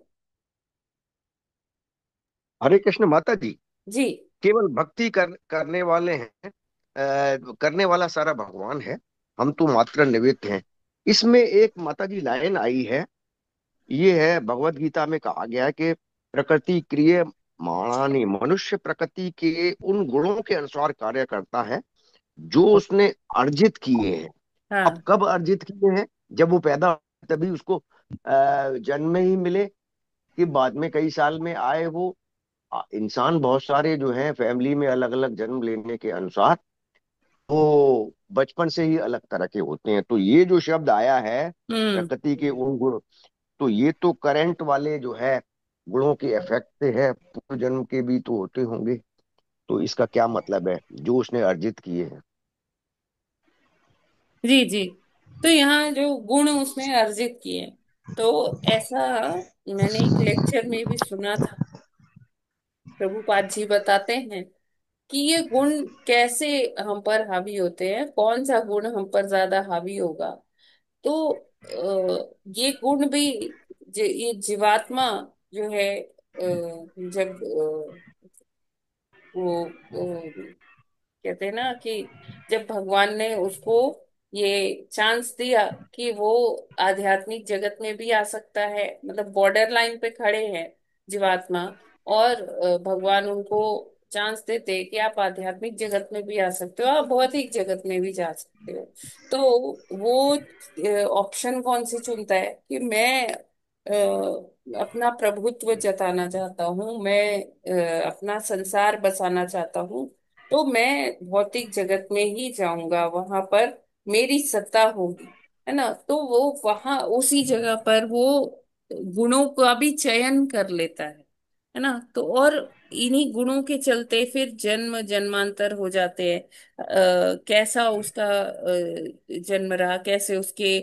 Speaker 3: हरे कृष्ण माता जी।
Speaker 2: जी।
Speaker 3: केवल भक्ति करने वाले हैं, करने वाला सारा भगवान है, हम तो मात्र निमित्त हैं। इसमें एक माता जी लाइन आई है, ये है भगवत गीता में कहा गया है कि प्रकृति क्रिय माणानि, मनुष्य प्रकृति के उन गुणों के अनुसार कार्य करता है जो उसने अर्जित किए हैं। अब
Speaker 2: हाँ।
Speaker 3: कब अर्जित किए हैं? जब वो पैदा हुआ, तभी उसको जन्म में ही मिले कि बाद में कई साल में आए वो। इंसान बहुत सारे जो हैं फैमिली में अलग अलग जन्म लेने के अनुसार वो बचपन से ही अलग तरह के होते हैं। तो ये जो शब्द आया है
Speaker 2: हम्म।
Speaker 3: प्रकृति के उन गुण, तो ये तो करंट वाले जो है गुणों के इफेक्ट से है, पूर्व जन्म के भी तो होते होंगे। तो इसका क्या मतलब है जो उसने अर्जित किए हैं?
Speaker 2: जी जी। तो यहाँ जो गुण उसने अर्जित किए, तो ऐसा मैंने एक लेक्चर में भी सुना था। प्रभुपाद जी बताते हैं कि ये गुण कैसे हम पर हावी होते हैं, कौन सा गुण हम पर ज्यादा हावी होगा। तो ये गुण भी ये जीवात्मा जो है, जब वो कहते हैं ना कि जब भगवान ने उसको ये चांस दिया कि वो आध्यात्मिक जगत में भी आ सकता है, मतलब बॉर्डर लाइन पे खड़े हैं जीवात्मा, और भगवान उनको चांस देते कि आप आध्यात्मिक जगत में भी आ सकते हो, आप भौतिक जगत में भी जा सकते हो। तो वो ऑप्शन कौन सी चुनता है कि मैं अपना प्रभुत्व जताना चाहता हूँ, मैं अपना संसार बसाना चाहता हूँ, तो मैं भौतिक जगत में ही जाऊंगा, वहां पर मेरी सत्ता होगी, है ना। तो वो वहां उसी जगह पर वो गुणों का भी चयन कर लेता है ना। तो और इन्हीं गुणों के चलते फिर जन्म जन्मांतर हो जाते हैं। कैसा उसका जन्म रहा, कैसे उसके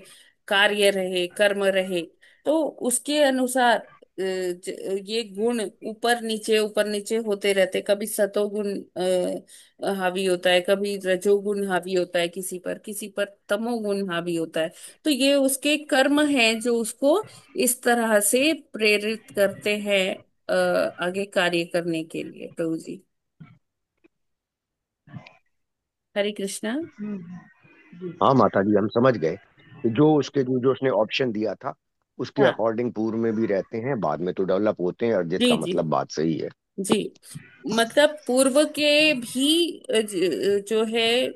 Speaker 2: कार्य रहे, कर्म रहे, तो उसके अनुसार ये गुण ऊपर नीचे होते रहते। कभी सतोगुण हावी होता है, कभी रजोगुण हावी होता है किसी पर तमोगुण हावी होता है। तो ये उसके कर्म हैं जो उसको इस तरह से प्रेरित करते हैं आगे कार्य करने के लिए। प्रभु जी, हरे कृष्णा।
Speaker 3: हाँ माता जी, हम समझ गए कि जो उसके जो उसने ऑप्शन दिया था उसके
Speaker 2: हाँ।
Speaker 3: अकॉर्डिंग पूर्व में भी रहते हैं, बाद में तो डेवलप होते हैं। अर्जित
Speaker 2: जी
Speaker 3: का
Speaker 2: जी।
Speaker 3: मतलब बात सही है।
Speaker 2: जी, मतलब पूर्व के भी जो है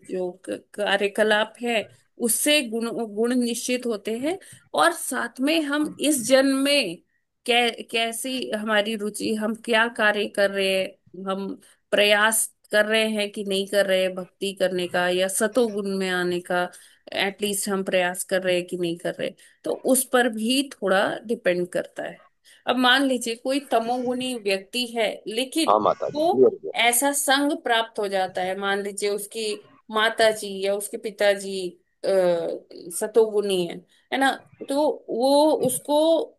Speaker 2: जो कार्यकलाप है उससे गुण गुण निश्चित होते हैं। और साथ में हम इस जन्म में कैसी हमारी रुचि, हम क्या कार्य कर रहे हैं, हम प्रयास कर रहे हैं कि नहीं कर रहे हैं भक्ति करने का या सतोगुण में आने का, एटलीस्ट हम प्रयास कर रहे हैं कि नहीं कर रहे। तो उस पर भी थोड़ा डिपेंड करता है। अब मान लीजिए कोई तमोगुणी व्यक्ति है लेकिन
Speaker 3: हाँ माता जी,
Speaker 2: वो
Speaker 3: क्लियर किया।
Speaker 2: ऐसा संग प्राप्त हो जाता है, मान लीजिए उसकी माता जी या उसके पिताजी सतोगुणी है ना, तो वो उसको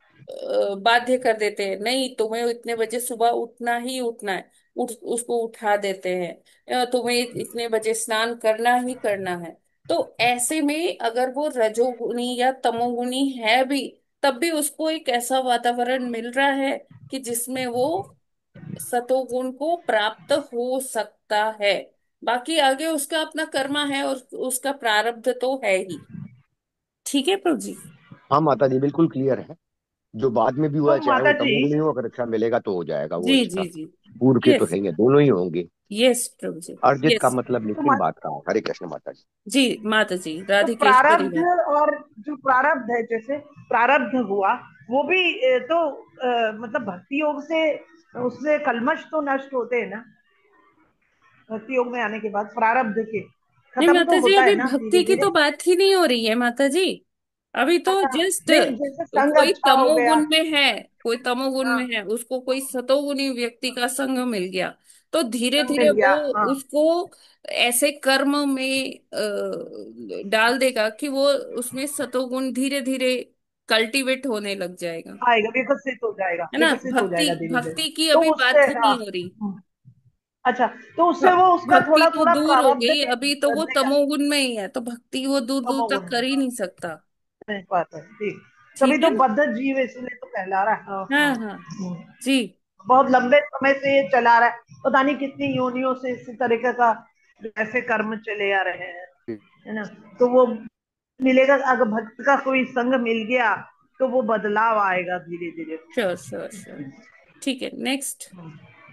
Speaker 2: बाध्य कर देते हैं, नहीं तुम्हें इतने बजे सुबह उठना ही उठना है, उसको उठा देते हैं, तुम्हें इतने बजे स्नान करना ही करना है। तो ऐसे में अगर वो रजोगुणी या तमोगुणी है भी, तब भी उसको एक ऐसा वातावरण मिल रहा है कि जिसमें वो सतोगुण को प्राप्त हो सकता है। बाकी आगे उसका अपना कर्मा है और उसका प्रारब्ध तो है ही। ठीक है प्रभु जी।
Speaker 3: हाँ माता जी, बिल्कुल क्लियर है। जो बाद में भी हुआ
Speaker 13: तो
Speaker 3: है, चाहे वो
Speaker 13: माता जी,
Speaker 3: तमोगुणी हो, अगर अच्छा मिलेगा तो हो जाएगा वो
Speaker 2: जी
Speaker 3: अच्छा।
Speaker 2: जी जी।
Speaker 3: पूर्व के तो
Speaker 2: यस।
Speaker 3: है ही, दोनों ही होंगे।
Speaker 2: यस प्रभु जी।
Speaker 3: अर्जित का
Speaker 2: यस।
Speaker 3: मतलब
Speaker 13: तो
Speaker 3: लेकिन बात का। हरे कृष्ण माता जी।
Speaker 2: जी माता जी,
Speaker 13: तो
Speaker 2: राधिकेश्वरी
Speaker 13: प्रारब्ध
Speaker 2: है।
Speaker 13: और जो प्रारब्ध है, जैसे प्रारब्ध हुआ वो भी तो मतलब भक्ति योग से उससे कलमश तो नष्ट होते हैं ना। भक्ति योग में आने के बाद प्रारब्ध के
Speaker 2: नहीं
Speaker 13: खत्म
Speaker 2: माता
Speaker 13: तो
Speaker 2: जी,
Speaker 13: होता
Speaker 2: अभी
Speaker 13: है ना
Speaker 2: भक्ति
Speaker 13: धीरे
Speaker 2: की
Speaker 13: धीरे।
Speaker 2: तो बात ही नहीं हो रही है माता जी। अभी तो
Speaker 13: अच्छा,
Speaker 2: जस्ट
Speaker 13: नहीं जैसे संग
Speaker 2: कोई
Speaker 13: अच्छा हो गया।
Speaker 2: तमोगुण में है, कोई तमोगुण में
Speaker 13: हाँ,
Speaker 2: है, उसको कोई सतोगुणी व्यक्ति का संग मिल गया, तो धीरे
Speaker 13: संग
Speaker 2: धीरे
Speaker 13: मिल
Speaker 2: वो
Speaker 13: गया। हाँ,
Speaker 2: उसको ऐसे कर्म में डाल देगा कि वो उसमें सतोगुण धीरे धीरे कल्टीवेट होने लग जाएगा।
Speaker 13: आएगा, विकसित हो जाएगा,
Speaker 2: है ना,
Speaker 13: विकसित हो
Speaker 2: भक्ति
Speaker 13: जाएगा धीरे धीरे।
Speaker 2: भक्ति की
Speaker 13: तो
Speaker 2: अभी
Speaker 13: उससे
Speaker 2: बात ही
Speaker 13: हाँ,
Speaker 2: नहीं हो रही।
Speaker 13: अच्छा, तो उससे वो उसका
Speaker 2: भक्ति
Speaker 13: थोड़ा
Speaker 2: तो
Speaker 13: थोड़ा
Speaker 2: दूर हो
Speaker 13: प्रारब्ध
Speaker 2: गई,
Speaker 13: में
Speaker 2: अभी तो वो
Speaker 13: बदलेगा।
Speaker 2: तमोगुण में ही है, तो भक्ति वो दूर दूर
Speaker 13: तमोगुण
Speaker 2: तक
Speaker 13: में,
Speaker 2: कर ही
Speaker 13: हाँ,
Speaker 2: नहीं सकता।
Speaker 13: नहीं पाता है, ठीक। तभी
Speaker 2: ठीक
Speaker 13: तो
Speaker 2: है।
Speaker 13: बद्ध जीव इसलिए तो कहला रहा है। हाँ,
Speaker 2: हाँ
Speaker 13: हाँ।
Speaker 2: हाँ। जी।
Speaker 13: बहुत लंबे समय से ये चला रहा है, पता नहीं कितनी योनियों से इसी तरीके का ऐसे कर्म चले आ रहे हैं, है ना। तो वो मिलेगा, अगर भक्त का कोई संग मिल गया तो वो बदलाव आएगा धीरे धीरे।
Speaker 2: Sure sure sure. ठीक है, नेक्स्ट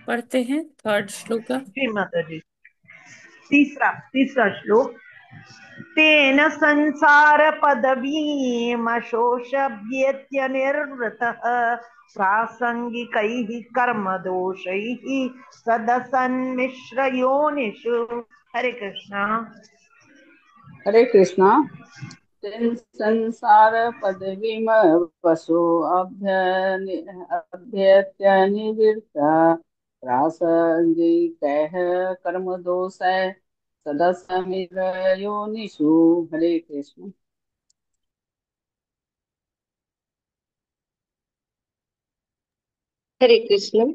Speaker 2: पढ़ते हैं थर्ड श्लोक।
Speaker 13: जी माता जी। तीसरा तीसरा श्लोक। तेन संसार पदवीमशोषभ्येत्य निर्वृतः प्रासंगिकैः कर्मदोषैः सदसन्मिश्रयोनिषु। हरे कृष्णा।
Speaker 8: हरे कृष्णा। तेन संसार पदवीम वसो अभ्यर्त्य निवृत्ता प्रासंगिकैः कर्म दोषैः सदसमिन्द्र योनिषु। हरे कृष्ण।
Speaker 10: हरे कृष्ण।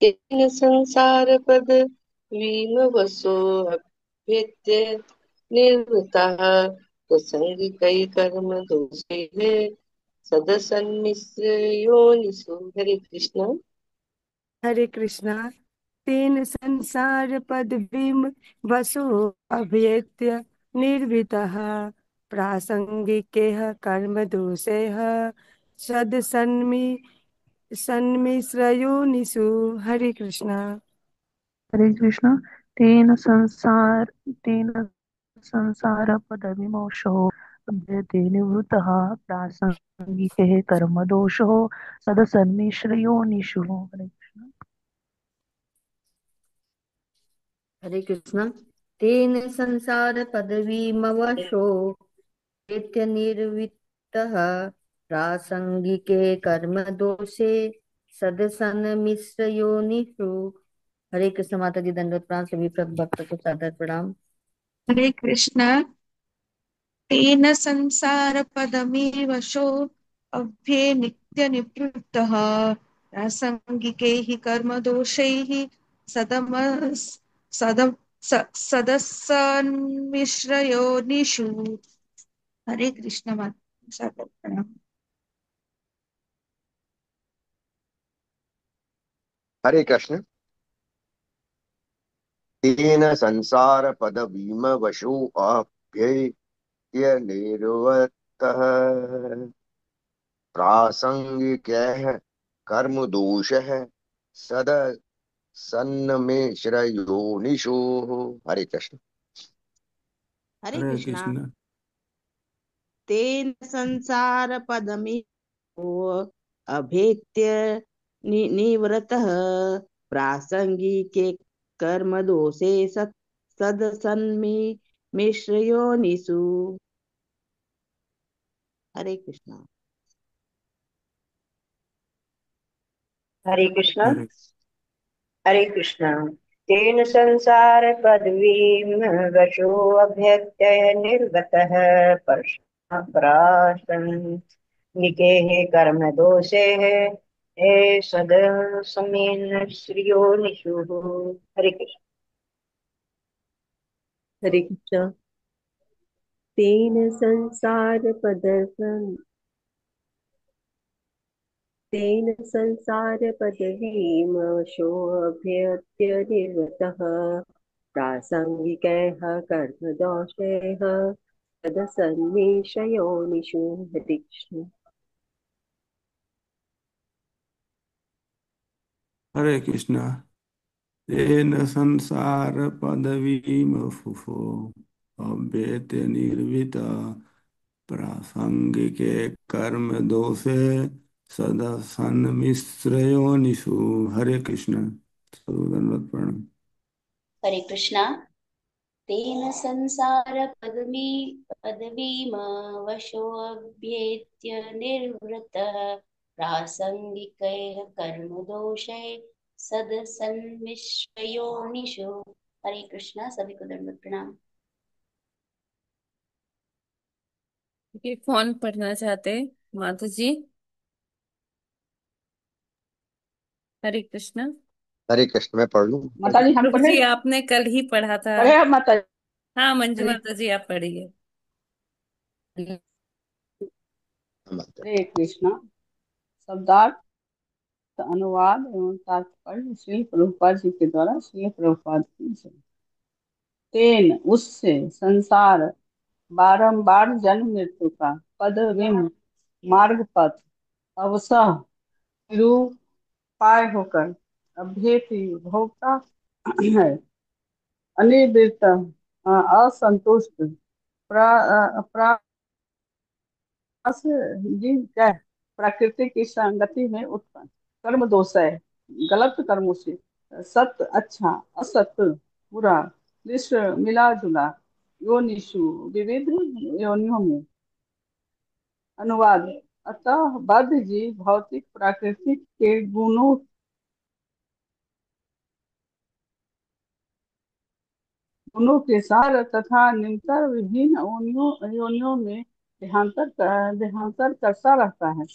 Speaker 10: तेन संसार पद वीमवसो अभ्येत्य निर्वृतः प्रसंगिकै कर्म दोषैः सदसन्मिश्र योनिषु। हरे कृष्ण।
Speaker 7: हरे कृष्णा। तेन संसार पदवीं वसो अभ्येत्य निर्वृतः प्रासंगिकैः कर्मदोषैः सदसन्मि सन्मिश्रयोनिषु। हरे कृष्णा।
Speaker 5: हरे कृष्ण। तेन संसार पदविमोक्षो अभ्यते निवृत्तः प्रासंगिकैः कर्मदोषो सदसन्मिश्रयोनिषु। हरे कृष्ण।
Speaker 14: हरे कृष्ण। तेन संसार पदवीमवशो नित्यनिर्वृत्तः प्रासंगिके कर्म दोषे सदसन्मिश्रयोनिषु। हरे कृष्ण। माता जी दंडवत प्रणाम, सभी भक्त को सादर प्रणाम।
Speaker 15: हरे कृष्ण। तेन संसार पदमीवशो अभ्ये नित्य निवृत्तः प्रासंगिकैः कर्मदोषैः सदम सदम सदसन्मिश्रयोनिषु। हरे कृष्ण माता सादर प्रणाम।
Speaker 3: हरे कृष्ण। तेन संसार पदवीम वशो अभ्यय निर्वतः प्रासंगिकैः कर्म दोषः सद सन्मिश्रयोनिषु। हरे कृष्ण।
Speaker 12: हरे
Speaker 16: हरे
Speaker 12: कृष्णा।
Speaker 16: कृष्ण।
Speaker 12: तेन संसार पदमितो अभेत्य निवृतः प्रासंगिके कर्म दोषे सदसन्मि मिश्रयोनिषु। हरे कृष्णा।
Speaker 6: हरे कृष्णा।
Speaker 16: हरे
Speaker 6: हरे कृष्णा। तेन संसार पदवीं वशो अभ्यत्यय निर्गतः प्रासंगिके कर्म दोषे हे सद समेन श्रियो निषुः। हरे कृष्ण। हरे कृष्णा। तेन संसार तेन संसार पदवीमशोऽभ्यर्त्य निर्वतः प्रासंगिकैः कर्मदोषैः तदसन्निशयोनिषु। हरे कृष्ण।
Speaker 16: हरे कृष्ण। तेन संसार पदवीमफुफो अभ्येत्य निर्वित प्रासंगिके कर्म दोषे सदसन्मिश्रयोनिषु। हरे कृष्ण। सदनवत प्रणाम।
Speaker 17: हरे कृष्णा। तेन पदवीमवशोऽभ्येत्य निर्वृतः प्रासङ्गिकैः कर्मदोषैः सदसन्मिश्रयोनिषु। हरे कृष्णा। सभी को दंडवत प्रणाम।
Speaker 2: ये कौन पढ़ना चाहते हैं? माता जी। हरे कृष्णा।
Speaker 3: हरे कृष्ण। मैं पढ़ लूं?
Speaker 13: माता जी हम
Speaker 2: प्रभु
Speaker 13: पढ़े।
Speaker 2: जी आपने कल ही पढ़ा था।
Speaker 13: पढ़े हम माता
Speaker 2: हाँ मंजू
Speaker 13: जी।
Speaker 2: माता जी आप पढ़िए।
Speaker 1: हरे कृष्णा। शब्दार्थ अनुवाद एवं तात्पर्य श्री प्रभुपाद जी के द्वारा श्री प्रभुपाद की जय। तेन उससे संसार बारंबार जन्म मृत्यु का पद विम मार्ग पथ अवसह निरूपाय होकर अभ्येति भोक्ता है अनिवृत्त असंतुष्ट कह प्रकृति की संगति में उत्पन्न कर्म दोष है गलत कर्मों से सत्य अच्छा असत्य बुरा मिश्र मिला जुला योनिषु विविध योनियों में। अनुवाद। अतः बद्ध जीव भौतिक प्राकृतिक के गुणों के सार तथा निरंतर विभिन्न योनियों में देहांतर करता रहता है।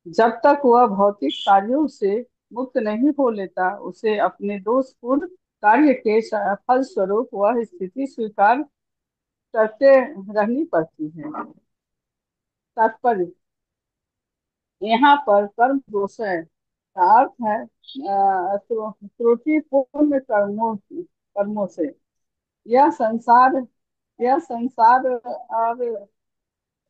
Speaker 1: जब तक वह भौतिक कार्यों से मुक्त नहीं हो लेता उसे अपने दोषपूर्ण कार्य के फल स्वरूप वह स्थिति स्वीकार करते रहनी पड़ती है। तात्पर्य। यहाँ पर कर्म दोष है का अर्थ है त्रुटिपूर्ण कर्मों से यह संसार और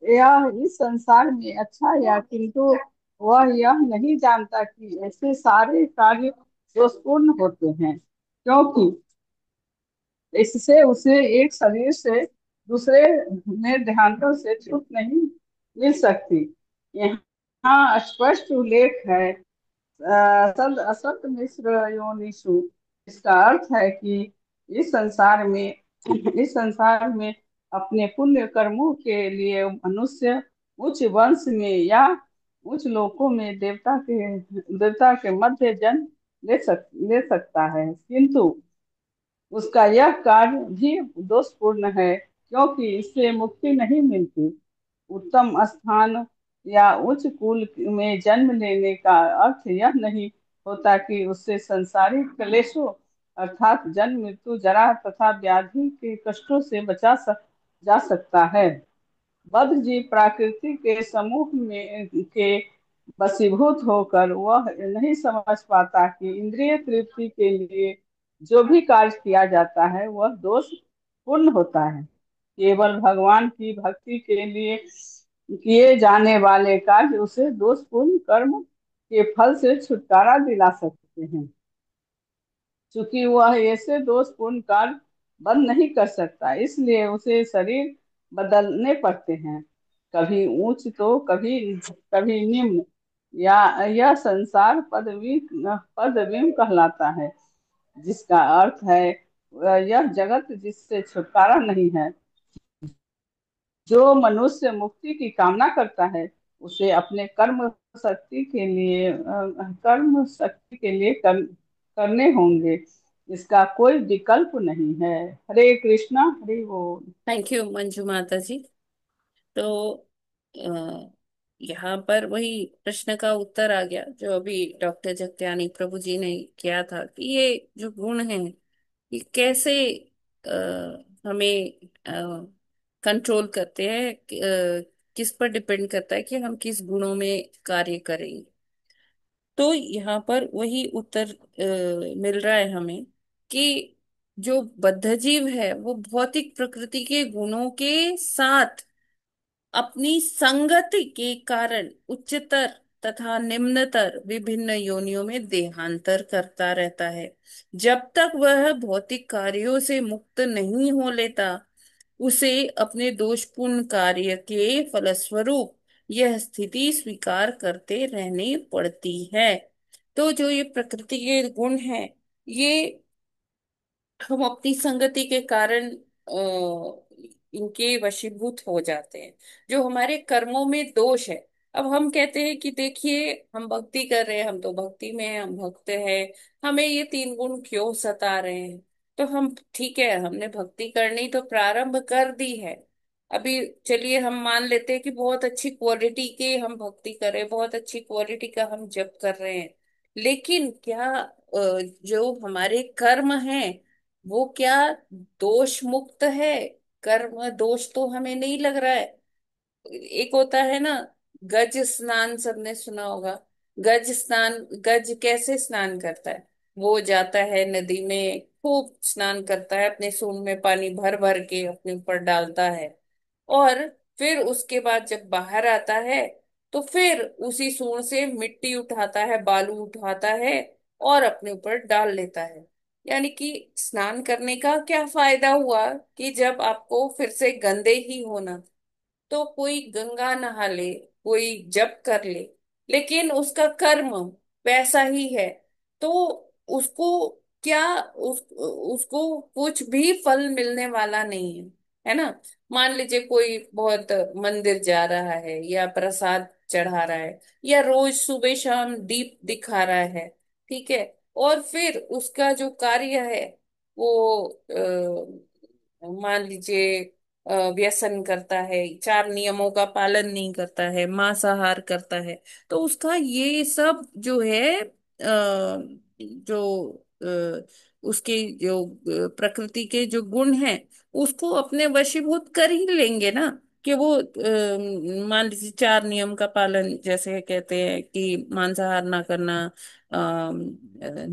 Speaker 1: यह इस संसार में अच्छा या किंतु वह यह नहीं जानता कि ऐसे सारे कार्य दोषपूर्ण होते हैं क्योंकि इससे उसे एक शरीर से दूसरे में देहांतों से छूट नहीं मिल सकती। यहाँ स्पष्ट उल्लेख है सद असत मिश्र योनिषु। इसका अर्थ है कि इस संसार में अपने पुण्य कर्मों के लिए मनुष्य उच्च वंश में या उच्च लोकों में देवता के मध्य जन्म ले सकता है किंतु उसका यह कार्य भी दोषपूर्ण है क्योंकि इससे मुक्ति नहीं मिलती। उत्तम स्थान या उच्च कुल में जन्म लेने का अर्थ यह नहीं होता कि उससे संसारिक क्लेशों अर्थात जन्म मृत्यु जरा तथा व्याधि के कष्टों से जा सकता है। बद्ध जीव प्रकृति के समूह में के वशीभूत होकर वह नहीं समझ पाता कि इंद्रिय तृप्ति के लिए जो भी कार्य किया जाता है वह दोष पूर्ण होता है। केवल भगवान की भक्ति के लिए किए जाने वाले कार्य उसे दोषपूर्ण कर्म के फल से छुटकारा दिला सकते सकते हैं, क्योंकि वह ऐसे दोषपूर्ण कार्य बंद नहीं कर सकता, इसलिए उसे शरीर बदलने पड़ते हैं, कभी ऊंच तो कभी कभी निम्न। या यह संसार पदवीम कहलाता है, जिसका अर्थ है यह जगत जिससे छुटकारा नहीं है। जो मनुष्य मुक्ति की कामना करता है उसे अपने कर्म शक्ति के लिए करने होंगे, इसका कोई विकल्प नहीं है। हरे कृष्णा, हरे बोल।
Speaker 2: थैंक यू मंजू माता जी। तो यहाँ पर वही प्रश्न का उत्तर आ गया जो अभी डॉक्टर जगत्यानी प्रभु जी ने किया था कि ये जो गुण है ये कैसे हमें कंट्रोल करते हैं, किस पर डिपेंड करता है कि हम किस गुणों में कार्य करेंगे। तो यहाँ पर वही उत्तर मिल रहा है हमें कि जो बद्ध जीव है वो भौतिक प्रकृति के गुणों के साथ अपनी संगति के कारण उच्चतर तथा निम्नतर विभिन्न योनियों में देहांतर करता रहता है। जब तक वह भौतिक कार्यों से मुक्त नहीं हो लेता उसे अपने दोषपूर्ण कार्य के फलस्वरूप यह स्थिति स्वीकार करते रहनी पड़ती है। तो जो ये प्रकृति के गुण हैं ये हम अपनी संगति के कारण इनके वशीभूत हो जाते हैं। जो हमारे कर्मों में दोष है, अब हम कहते हैं कि देखिए हम भक्ति कर रहे हैं, हम तो भक्ति में हैं, हम भक्त हैं, हमें ये तीन गुण क्यों सता रहे हैं। तो हम ठीक है, हमने भक्ति करनी तो प्रारंभ कर दी है। अभी चलिए हम मान लेते हैं कि बहुत अच्छी क्वालिटी के हम भक्ति कर रहे हैं, बहुत अच्छी क्वालिटी का हम जप कर रहे हैं, लेकिन क्या जो हमारे कर्म हैं वो क्या दोष मुक्त है? कर्म दोष तो हमें नहीं लग रहा है। एक होता है ना, गज स्नान, सबने सुना होगा। गज स्नान, गज कैसे स्नान करता है? वो जाता है नदी में, खूब स्नान करता है, अपने सूंड में पानी भर भर के अपने ऊपर डालता है, और फिर उसके बाद जब बाहर आता है तो फिर उसी सूंड से मिट्टी उठाता है, बालू उठाता है और अपने ऊपर डाल लेता है। यानी कि स्नान करने का क्या फायदा हुआ कि जब आपको फिर से गंदे ही होना, तो कोई गंगा नहा ले, कोई जप कर ले, लेकिन उसका कर्म वैसा ही है। तो उसको क्या, उसको कुछ भी फल मिलने वाला नहीं है ना। मान लीजिए कोई बहुत मंदिर जा रहा है या प्रसाद चढ़ा रहा है या रोज सुबह शाम दीप दिखा रहा है, ठीक है, और फिर उसका जो कार्य है वो मान लीजिए व्यसन करता है, चार नियमों का पालन नहीं करता है, मांसाहार करता है, तो उसका ये सब जो है जो उसके जो प्रकृति के जो गुण हैं उसको अपने वशीभूत कर ही लेंगे ना। कि वो मान लीजिए चार नियम का पालन, जैसे कहते हैं कि मांसाहार ना करना,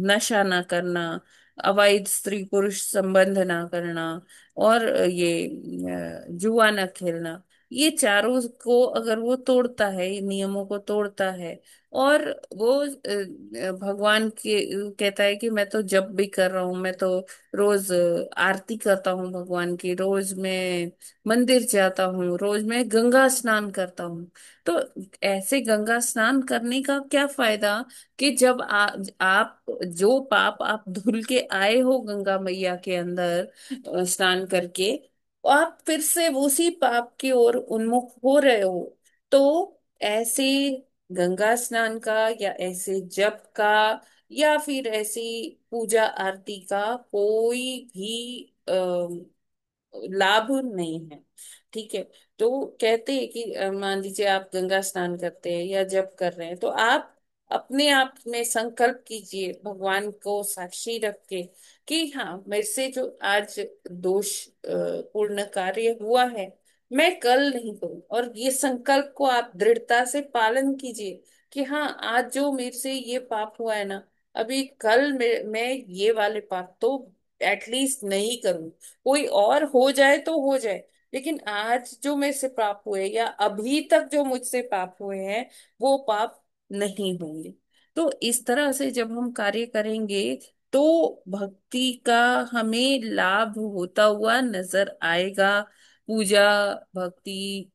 Speaker 2: नशा ना करना, अवैध स्त्री पुरुष संबंध ना करना, और ये जुआ न खेलना, ये चारों को अगर वो तोड़ता है, ये नियमों को तोड़ता है, और वो भगवान के कहता है कि मैं तो जप भी कर रहा हूँ, मैं तो रोज आरती करता हूँ भगवान की, रोज मैं मंदिर जाता हूँ, रोज मैं गंगा स्नान करता हूँ। तो ऐसे गंगा स्नान करने का क्या फायदा कि जब आप जो पाप आप धुल के आए हो गंगा मैया के अंदर स्नान करके, आप फिर से उसी पाप की ओर उन्मुख हो रहे हो। तो ऐसे गंगा स्नान का या ऐसे जप का या फिर ऐसी पूजा आरती का कोई भी लाभ नहीं है, ठीक है। तो कहते हैं कि मान लीजिए आप गंगा स्नान करते हैं या जप कर रहे हैं, तो आप अपने आप में संकल्प कीजिए भगवान को साक्षी रख के कि हाँ, मेरे से जो आज दोष पूर्ण कार्य हुआ है मैं कल नहीं करूं, और ये संकल्प को आप दृढ़ता से पालन कीजिए कि हाँ, आज जो मेरे से ये पाप हुआ है ना, अभी कल मैं ये वाले पाप तो एटलीस्ट नहीं करूं। कोई और हो जाए तो हो जाए, लेकिन आज जो मेरे से पाप हुए या अभी तक जो मुझसे पाप हुए हैं वो पाप नहीं होंगे। तो इस तरह से जब हम कार्य करेंगे तो भक्ति का हमें लाभ होता हुआ नजर आएगा। पूजा, भक्ति,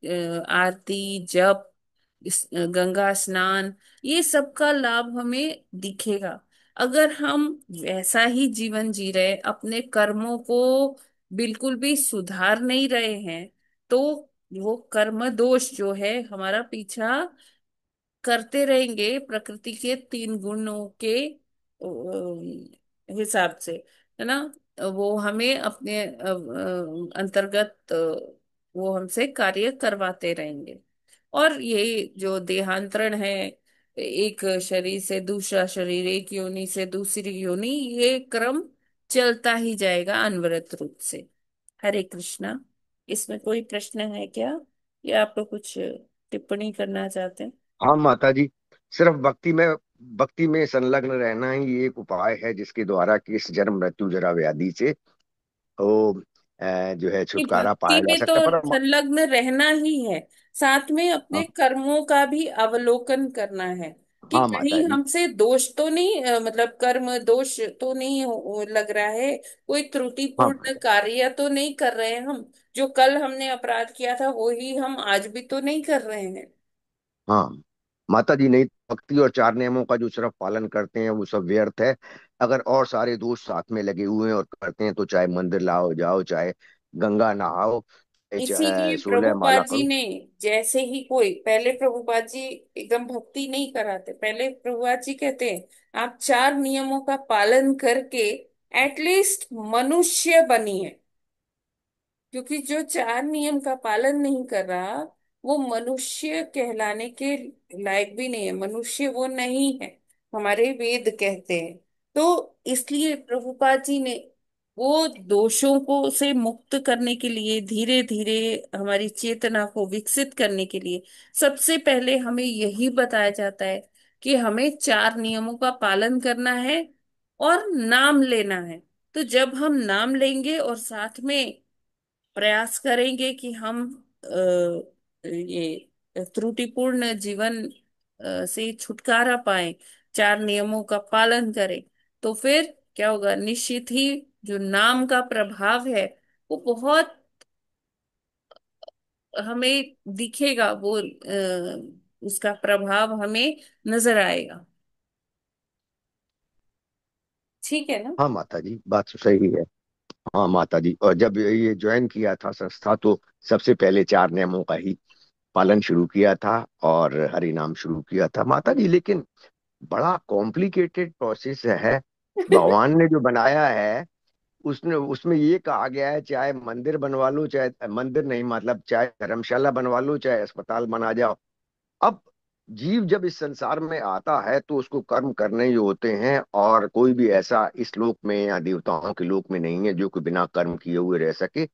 Speaker 2: आरती, जप, गंगा स्नान, ये सब का लाभ हमें दिखेगा। अगर हम वैसा ही जीवन जी रहे, अपने कर्मों को बिल्कुल भी सुधार नहीं रहे हैं, तो वो कर्म दोष जो है हमारा पीछा करते रहेंगे, प्रकृति के 3 गुणों के हिसाब से, है ना। वो हमें अपने अंतर्गत वो हमसे कार्य करवाते रहेंगे। और ये जो देहांतरण है, एक शरीर से दूसरा शरीर, एक योनि से दूसरी योनि, ये क्रम चलता ही जाएगा अनवरत रूप से। हरे कृष्णा। इसमें कोई प्रश्न है क्या, या आप लोग कुछ टिप्पणी करना चाहते हैं?
Speaker 3: हाँ माता जी, सिर्फ भक्ति में संलग्न रहना ही एक उपाय है जिसके द्वारा कि इस जन्म मृत्यु जरा व्याधि से वो जो है
Speaker 2: कि
Speaker 3: छुटकारा
Speaker 2: भक्ति
Speaker 3: पाया जा
Speaker 2: में तो
Speaker 3: सकता है। पर
Speaker 2: संलग्न रहना ही है, साथ में अपने
Speaker 3: हाँ,
Speaker 2: कर्मों का भी अवलोकन करना है कि
Speaker 3: हाँ माता
Speaker 2: कहीं
Speaker 3: जी।
Speaker 2: हमसे दोष तो नहीं, मतलब कर्म दोष तो नहीं लग रहा है, कोई
Speaker 3: हाँ
Speaker 2: त्रुटिपूर्ण
Speaker 3: माता
Speaker 2: कार्य तो नहीं कर रहे हैं हम, जो कल हमने अपराध किया था वही हम आज भी तो नहीं कर रहे हैं।
Speaker 3: हाँ माता जी, नहीं भक्ति और 4 नियमों का जो सिर्फ पालन करते हैं वो सब व्यर्थ है। अगर और सारे दोस्त साथ में लगे हुए हैं और करते हैं तो चाहे मंदिर लाओ जाओ, चाहे गंगा नहाओ,
Speaker 2: इसीलिए
Speaker 3: 16 माला
Speaker 2: प्रभुपाद जी
Speaker 3: करो।
Speaker 2: ने, जैसे ही कोई, पहले प्रभुपाद जी एकदम भक्ति नहीं कराते, पहले प्रभुपाद जी कहते हैं आप 4 नियमों का पालन करके एटलीस्ट मनुष्य बनिए, क्योंकि जो 4 नियम का पालन नहीं कर रहा वो मनुष्य कहलाने के लायक भी नहीं है, मनुष्य वो नहीं है, हमारे वेद कहते हैं। तो इसलिए प्रभुपाद जी ने वो दोषों को से मुक्त करने के लिए, धीरे धीरे हमारी चेतना को विकसित करने के लिए, सबसे पहले हमें यही बताया जाता है कि हमें 4 नियमों का पालन करना है और नाम लेना है। तो जब हम नाम लेंगे और साथ में प्रयास करेंगे कि हम ये त्रुटिपूर्ण जीवन से छुटकारा पाए, 4 नियमों का पालन करें, तो फिर क्या होगा, निश्चित ही जो नाम का प्रभाव है वो बहुत हमें दिखेगा, वो उसका प्रभाव हमें नजर आएगा। ठीक है ना?
Speaker 3: हाँ माता जी, बात तो सही है। हाँ माता जी, और जब ये ज्वाइन किया था संस्था तो सबसे पहले 4 नियमों का ही पालन शुरू किया था और हरि नाम शुरू किया था माता जी। लेकिन बड़ा कॉम्प्लिकेटेड प्रोसेस है भगवान ने जो बनाया है। उसने उसमें ये कहा गया है चाहे मंदिर बनवा लो, चाहे मंदिर नहीं मतलब चाहे धर्मशाला बनवा लो, चाहे अस्पताल बना जाओ। अब जीव जब इस संसार में आता है तो उसको कर्म करने ही होते हैं, और कोई भी ऐसा इस लोक में या देवताओं के लोक में नहीं है जो कि बिना कर्म किए हुए रह सके।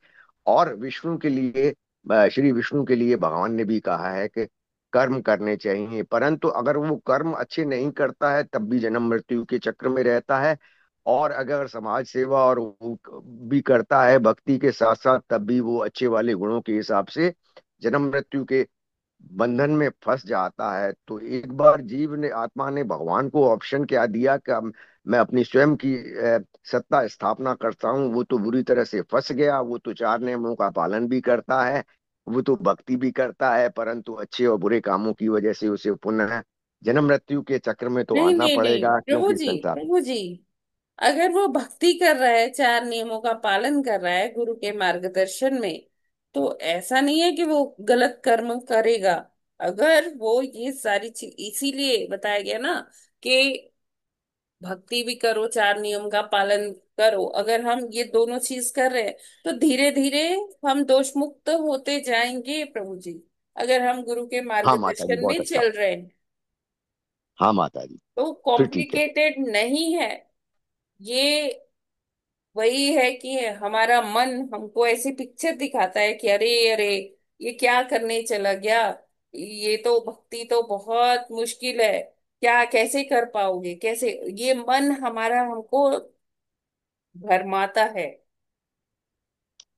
Speaker 3: और विष्णु के लिए, श्री विष्णु के लिए भगवान ने भी कहा है कि कर्म करने चाहिए, परंतु अगर वो कर्म अच्छे नहीं करता है तब भी जन्म मृत्यु के चक्र में रहता है। और अगर समाज सेवा और वो भी करता है भक्ति के साथ साथ, तब भी वो अच्छे वाले गुणों के हिसाब से जन्म मृत्यु के बंधन में फंस जाता है। तो एक बार जीव ने, आत्मा ने भगवान को ऑप्शन क्या दिया कि मैं अपनी स्वयं की सत्ता स्थापना करता हूँ। वो तो बुरी तरह से फंस गया। वो तो 4 नियमों का पालन भी करता है, वो तो भक्ति भी करता है, परंतु अच्छे और बुरे कामों की वजह से उसे पुनः जन्म मृत्यु के चक्र में तो
Speaker 2: नहीं
Speaker 3: आना
Speaker 2: नहीं नहीं
Speaker 3: पड़ेगा,
Speaker 2: प्रभु
Speaker 3: क्योंकि
Speaker 2: जी,
Speaker 3: संसार।
Speaker 2: प्रभु जी, अगर वो भक्ति कर रहा है, 4 नियमों का पालन कर रहा है गुरु के मार्गदर्शन में, तो ऐसा नहीं है कि वो गलत कर्म करेगा। अगर वो ये सारी चीज, इसीलिए बताया गया ना कि भक्ति भी करो, 4 नियम का पालन करो। अगर हम ये दोनों चीज कर रहे हैं तो धीरे धीरे हम दोष मुक्त होते जाएंगे प्रभु जी, अगर हम गुरु के
Speaker 3: हाँ माता जी,
Speaker 2: मार्गदर्शन
Speaker 3: बहुत
Speaker 2: में
Speaker 3: अच्छा।
Speaker 2: चल रहे हैं।
Speaker 3: हाँ माता जी,
Speaker 2: तो
Speaker 3: फिर ठीक है।
Speaker 2: कॉम्प्लिकेटेड नहीं है ये। वही है कि हमारा मन हमको ऐसी पिक्चर दिखाता है कि अरे अरे, ये क्या करने चला गया, ये तो भक्ति तो बहुत मुश्किल है, क्या कैसे कर पाओगे, कैसे, ये मन हमारा हमको भरमाता है।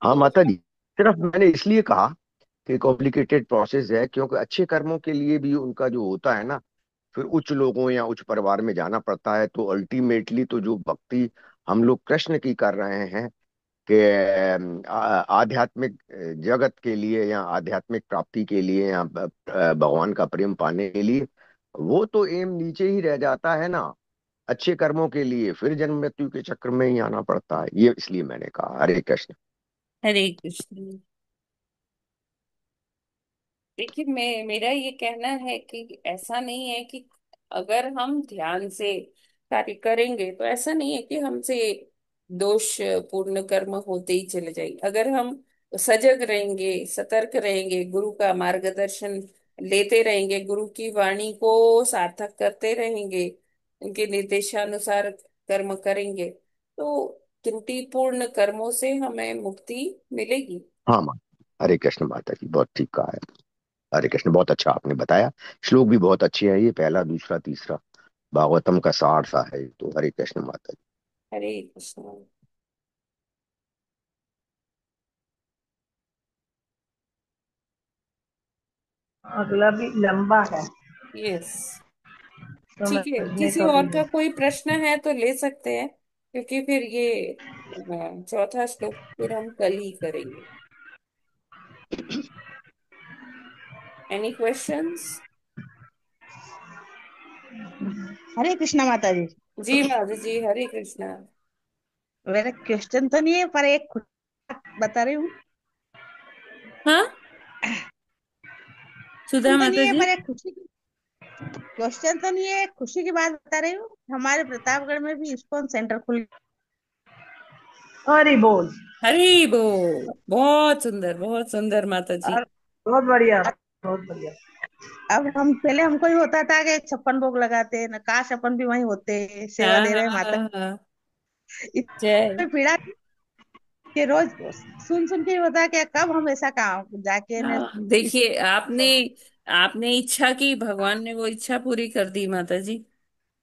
Speaker 3: हाँ
Speaker 2: तो
Speaker 3: माता जी, सिर्फ मैंने इसलिए कहा कि कॉम्प्लिकेटेड प्रोसेस है क्योंकि अच्छे कर्मों के लिए भी उनका जो होता है ना, फिर उच्च लोगों या उच्च परिवार में जाना पड़ता है। तो अल्टीमेटली तो जो भक्ति हम लोग कृष्ण की कर रहे हैं कि आध्यात्मिक जगत के लिए या आध्यात्मिक प्राप्ति के लिए या भगवान का प्रेम पाने के लिए, वो तो एम नीचे ही रह जाता है ना। अच्छे कर्मों के लिए फिर जन्म मृत्यु के चक्र में ही आना पड़ता है। ये इसलिए मैंने कहा। हरे कृष्ण।
Speaker 2: हरे कृष्ण। देखिए, मेरा ये कहना है कि ऐसा नहीं है कि अगर हम ध्यान से कार्य करेंगे तो ऐसा नहीं है कि हमसे दोष पूर्ण कर्म होते ही चले जाएंगे। अगर हम सजग रहेंगे, सतर्क रहेंगे, गुरु का मार्गदर्शन लेते रहेंगे, गुरु की वाणी को सार्थक करते रहेंगे, उनके निर्देशानुसार कर्म करेंगे, तो त्रुटिपूर्ण कर्मों से हमें मुक्ति मिलेगी।
Speaker 3: हाँ माँ। हरे कृष्ण माता जी, बहुत ठीक कहा है। हरे कृष्ण, बहुत अच्छा आपने बताया। श्लोक भी बहुत अच्छे हैं, ये पहला दूसरा तीसरा भागवतम का सार सा है। तो हरे कृष्ण माता जी।
Speaker 2: हरे कृष्ण।
Speaker 13: अगला भी लंबा है
Speaker 2: यस, ठीक है।
Speaker 13: समझने
Speaker 2: किसी
Speaker 13: का भी
Speaker 2: और
Speaker 13: है।
Speaker 2: का कोई प्रश्न है तो ले सकते हैं, क्योंकि फिर ये चौथा श्लोक फिर हम कल ही करेंगे। Any questions?
Speaker 18: हरे कृष्णा माता जी।
Speaker 2: जी माधु जी, हरे कृष्णा।
Speaker 18: मेरा क्वेश्चन तो नहीं है, पर एक बता रही हूँ।
Speaker 2: हाँ, सुधा
Speaker 18: क्वेश्चन तो
Speaker 2: माता
Speaker 18: नहीं है,
Speaker 2: जी।
Speaker 18: पर एक खुशी की क्वेश्चन तो नहीं है, एक खुशी की बात बता रही हूँ। हमारे प्रतापगढ़ में भी इस्कॉन सेंटर खुल।
Speaker 13: हरी बोल।
Speaker 2: हरी बोल। बहुत सुंदर माता जी।
Speaker 18: और
Speaker 13: बहुत बढ़िया, बहुत बढ़िया।
Speaker 18: अब हम पहले हमको ही होता था कि 56 भोग लगाते न, काश अपन भी वहीं होते, सेवा
Speaker 2: हाँ
Speaker 18: दे रहे
Speaker 2: हाँ
Speaker 18: माता।
Speaker 2: हाँ हाँ। जय।
Speaker 18: इतनी पीड़ा थी कि रोज सुन सुन के ही होता कि कब हम ऐसा काम जाके न
Speaker 2: हाँ,
Speaker 18: इस
Speaker 2: देखिए, आपने आपने इच्छा की, भगवान ने वो इच्छा पूरी कर दी माता जी।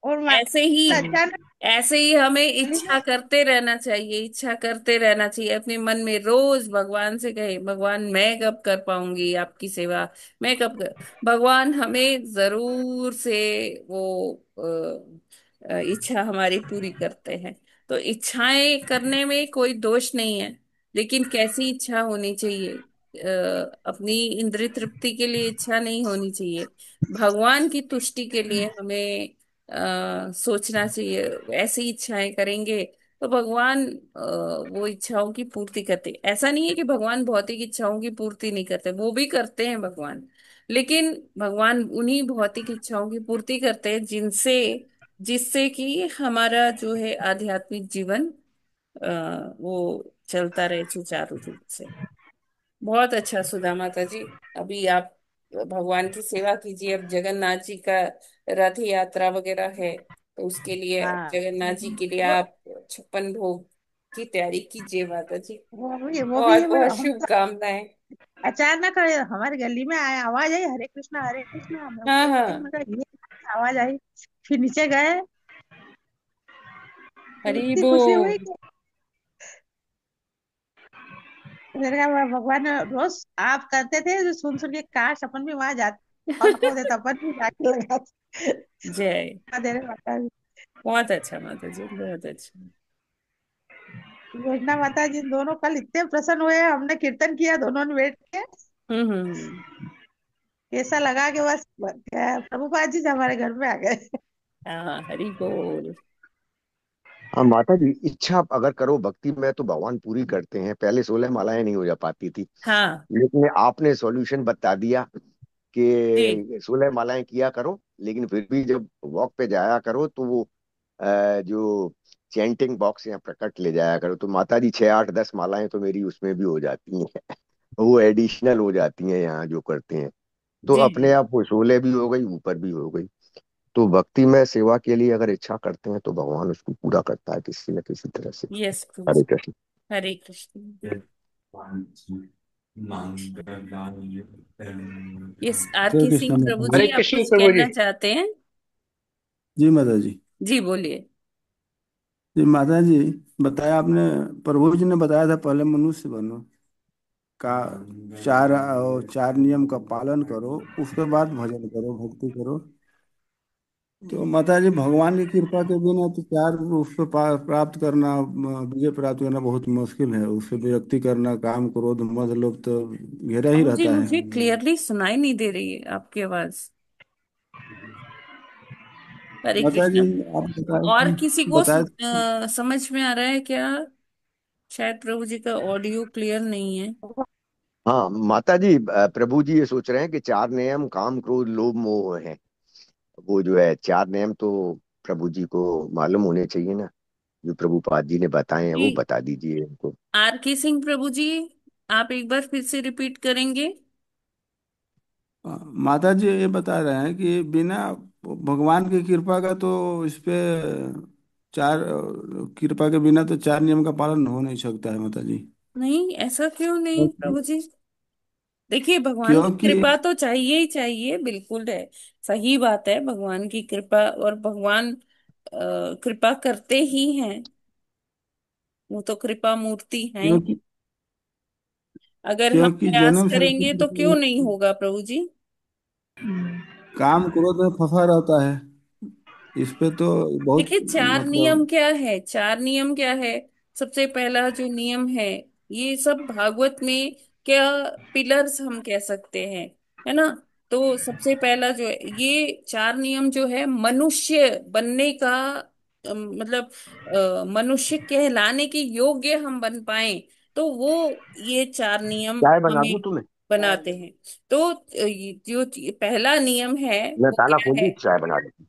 Speaker 18: और
Speaker 2: ऐसे ही
Speaker 18: अचानक
Speaker 2: ऐसे ही हमें
Speaker 18: गली में
Speaker 2: इच्छा करते रहना चाहिए, इच्छा करते रहना चाहिए अपने मन में। रोज भगवान से कहे, भगवान मैं कब कर पाऊंगी आपकी सेवा, मैं कब कर। भगवान हमें जरूर से वो इच्छा हमारी पूरी करते हैं। तो इच्छाएं करने में कोई दोष नहीं है, लेकिन कैसी इच्छा होनी चाहिए? अपनी इंद्रिय तृप्ति के लिए इच्छा नहीं होनी चाहिए, भगवान की तुष्टि के लिए हमें सोचना चाहिए। ऐसी इच्छाएं करेंगे तो भगवान वो इच्छाओं की पूर्ति करते। ऐसा नहीं है कि भगवान भौतिक इच्छाओं की पूर्ति नहीं करते, वो भी करते हैं भगवान। लेकिन भगवान उन्हीं भौतिक इच्छाओं की पूर्ति करते हैं जिनसे जिससे कि हमारा जो है आध्यात्मिक जीवन वो चलता रहे सुचारू रूप से। बहुत अच्छा सुधा माता जी। अभी आप भगवान की सेवा कीजिए। अब जगन्नाथ जी का रथ यात्रा वगैरह है, तो उसके लिए
Speaker 18: हाँ
Speaker 2: जगन्नाथ जी के लिए
Speaker 18: वो
Speaker 2: आप 56 भोग की तैयारी कीजिए माता जी।
Speaker 18: वो भी
Speaker 2: बहुत बहुत
Speaker 18: हम तो
Speaker 2: शुभकामनाएं।
Speaker 18: अचानक हमारी गली में आया, आवाज आई हरे कृष्णा हरे कृष्णा। मैं
Speaker 2: हाँ
Speaker 18: ऊपर गई,
Speaker 2: हाँ।
Speaker 18: मैं कहा, ये आवाज आई। फिर नीचे गए तो
Speaker 2: हरी
Speaker 18: इतनी खुशी हुई
Speaker 2: बोल।
Speaker 18: कि मैंने कहा, भगवान रोज आप करते थे जो सुन सुन के काश अपन भी वहां जाते और होते तो अपन भी जाके लगाते।
Speaker 2: जय।
Speaker 18: दे रहे माता जी।
Speaker 2: बहुत अच्छा माता जी, बहुत अच्छा।
Speaker 18: योजना माता जी दोनों कल इतने प्रसन्न हुए, हमने कीर्तन किया दोनों ने बैठ के।
Speaker 2: हम्म।
Speaker 18: ऐसा लगा कि बस प्रभुपाद जी हमारे घर में आ गए।
Speaker 2: हाँ, हरी बोल।
Speaker 3: हाँ माता जी, इच्छा अगर करो भक्ति में तो भगवान पूरी करते हैं। पहले 16 मालाएं नहीं हो जा पाती थी,
Speaker 2: हाँ
Speaker 3: लेकिन आपने सॉल्यूशन बता दिया
Speaker 2: जी
Speaker 3: कि 16 मालाएं किया करो, लेकिन फिर भी जब वॉक पे जाया करो तो वो जो चैंटिंग बॉक्स या प्रकट ले जाया करो। तो माता जी 6 8 10 मालाएं तो मेरी उसमें भी हो जाती हैं। वो एडिशनल हो जाती हैं यहाँ जो करते हैं। तो
Speaker 2: जी जी।
Speaker 3: अपने आप वो 16 भी हो गई, ऊपर भी हो गई। तो भक्ति में सेवा के लिए अगर इच्छा करते हैं तो भगवान उसको पूरा करता है किसी न किसी तरह से।
Speaker 2: Yes
Speaker 3: Hare
Speaker 2: please.
Speaker 3: Krishna.
Speaker 2: Hare Krishna. Yes, आर
Speaker 16: हरे
Speaker 2: के
Speaker 16: कृष्ण
Speaker 2: सिंह
Speaker 16: माता
Speaker 2: प्रभु
Speaker 16: जी।
Speaker 2: जी,
Speaker 19: हरे
Speaker 2: आप
Speaker 19: कृष्ण
Speaker 2: कुछ
Speaker 19: प्रभु जी।
Speaker 2: कहना चाहते हैं?
Speaker 16: जी माता जी।
Speaker 2: जी बोलिए।
Speaker 16: जी माता जी, बताया आपने, प्रभु जी ने बताया था पहले मनुष्य बनो का, चार नियम का पालन करो, उसके बाद भजन करो, भक्ति करो। तो माता जी, भगवान की कृपा के बिना तो चार रूप पे प्राप्त करना, विजय प्राप्त करना बहुत मुश्किल है। उससे विरक्ति करना, काम क्रोध मद लोभ तो घेरा ही
Speaker 2: प्रभु जी,
Speaker 16: रहता है।
Speaker 2: मुझे क्लियरली सुनाई नहीं दे रही है आपकी आवाज। हरे
Speaker 16: माता जी,
Speaker 2: कृष्ण।
Speaker 16: आप बताए
Speaker 2: और
Speaker 16: कि
Speaker 2: किसी को
Speaker 16: बताए
Speaker 2: समझ में आ रहा है क्या? शायद प्रभु जी का ऑडियो क्लियर नहीं है।
Speaker 3: हाँ माता जी, प्रभु जी ये सोच रहे हैं कि चार नियम काम क्रोध लोभ मोह है। वो जो है चार नियम तो प्रभु जी को मालूम होने चाहिए ना। जो प्रभुपाद जी ने बताए हैं वो
Speaker 2: जी।
Speaker 3: बता दीजिए उनको।
Speaker 2: आर के सिंह प्रभु जी, आप एक बार फिर से रिपीट करेंगे?
Speaker 16: माता जी ये बता रहे हैं कि बिना भगवान की कृपा का तो इस पे चार कृपा के बिना तो चार नियम का पालन हो नहीं सकता है माता जी।
Speaker 2: नहीं, ऐसा क्यों नहीं
Speaker 16: क्योंकि
Speaker 2: प्रभु जी? देखिए, भगवान की
Speaker 16: क्योंकि
Speaker 2: कृपा तो चाहिए ही चाहिए, बिल्कुल है। सही बात है, भगवान की कृपा, और भगवान कृपा करते ही हैं। वो तो कृपा मूर्ति हैं ही।
Speaker 16: क्योंकि
Speaker 2: अगर हम
Speaker 16: क्योंकि
Speaker 2: प्रयास
Speaker 16: जन्म से
Speaker 2: करेंगे तो क्यों नहीं होगा प्रभु जी?
Speaker 16: काम क्रोध में फंसा रहता है। इस पे तो बहुत
Speaker 2: देखिए, चार नियम
Speaker 16: मतलब।
Speaker 2: क्या है, चार नियम क्या है? सबसे पहला जो नियम है, ये सब भागवत में क्या पिलर्स हम कह सकते हैं, है ना? तो सबसे पहला जो है, ये चार नियम जो है मनुष्य बनने का, मतलब मनुष्य कहलाने के योग्य हम बन पाए, तो वो ये चार नियम
Speaker 3: चाय बना
Speaker 2: हमें
Speaker 3: दूं तुम्हें?
Speaker 2: बनाते हैं। तो ये जो पहला नियम है
Speaker 3: मैं
Speaker 2: वो
Speaker 3: ताला
Speaker 2: क्या
Speaker 3: खोल
Speaker 2: है?
Speaker 3: दूं, चाय बना दूं।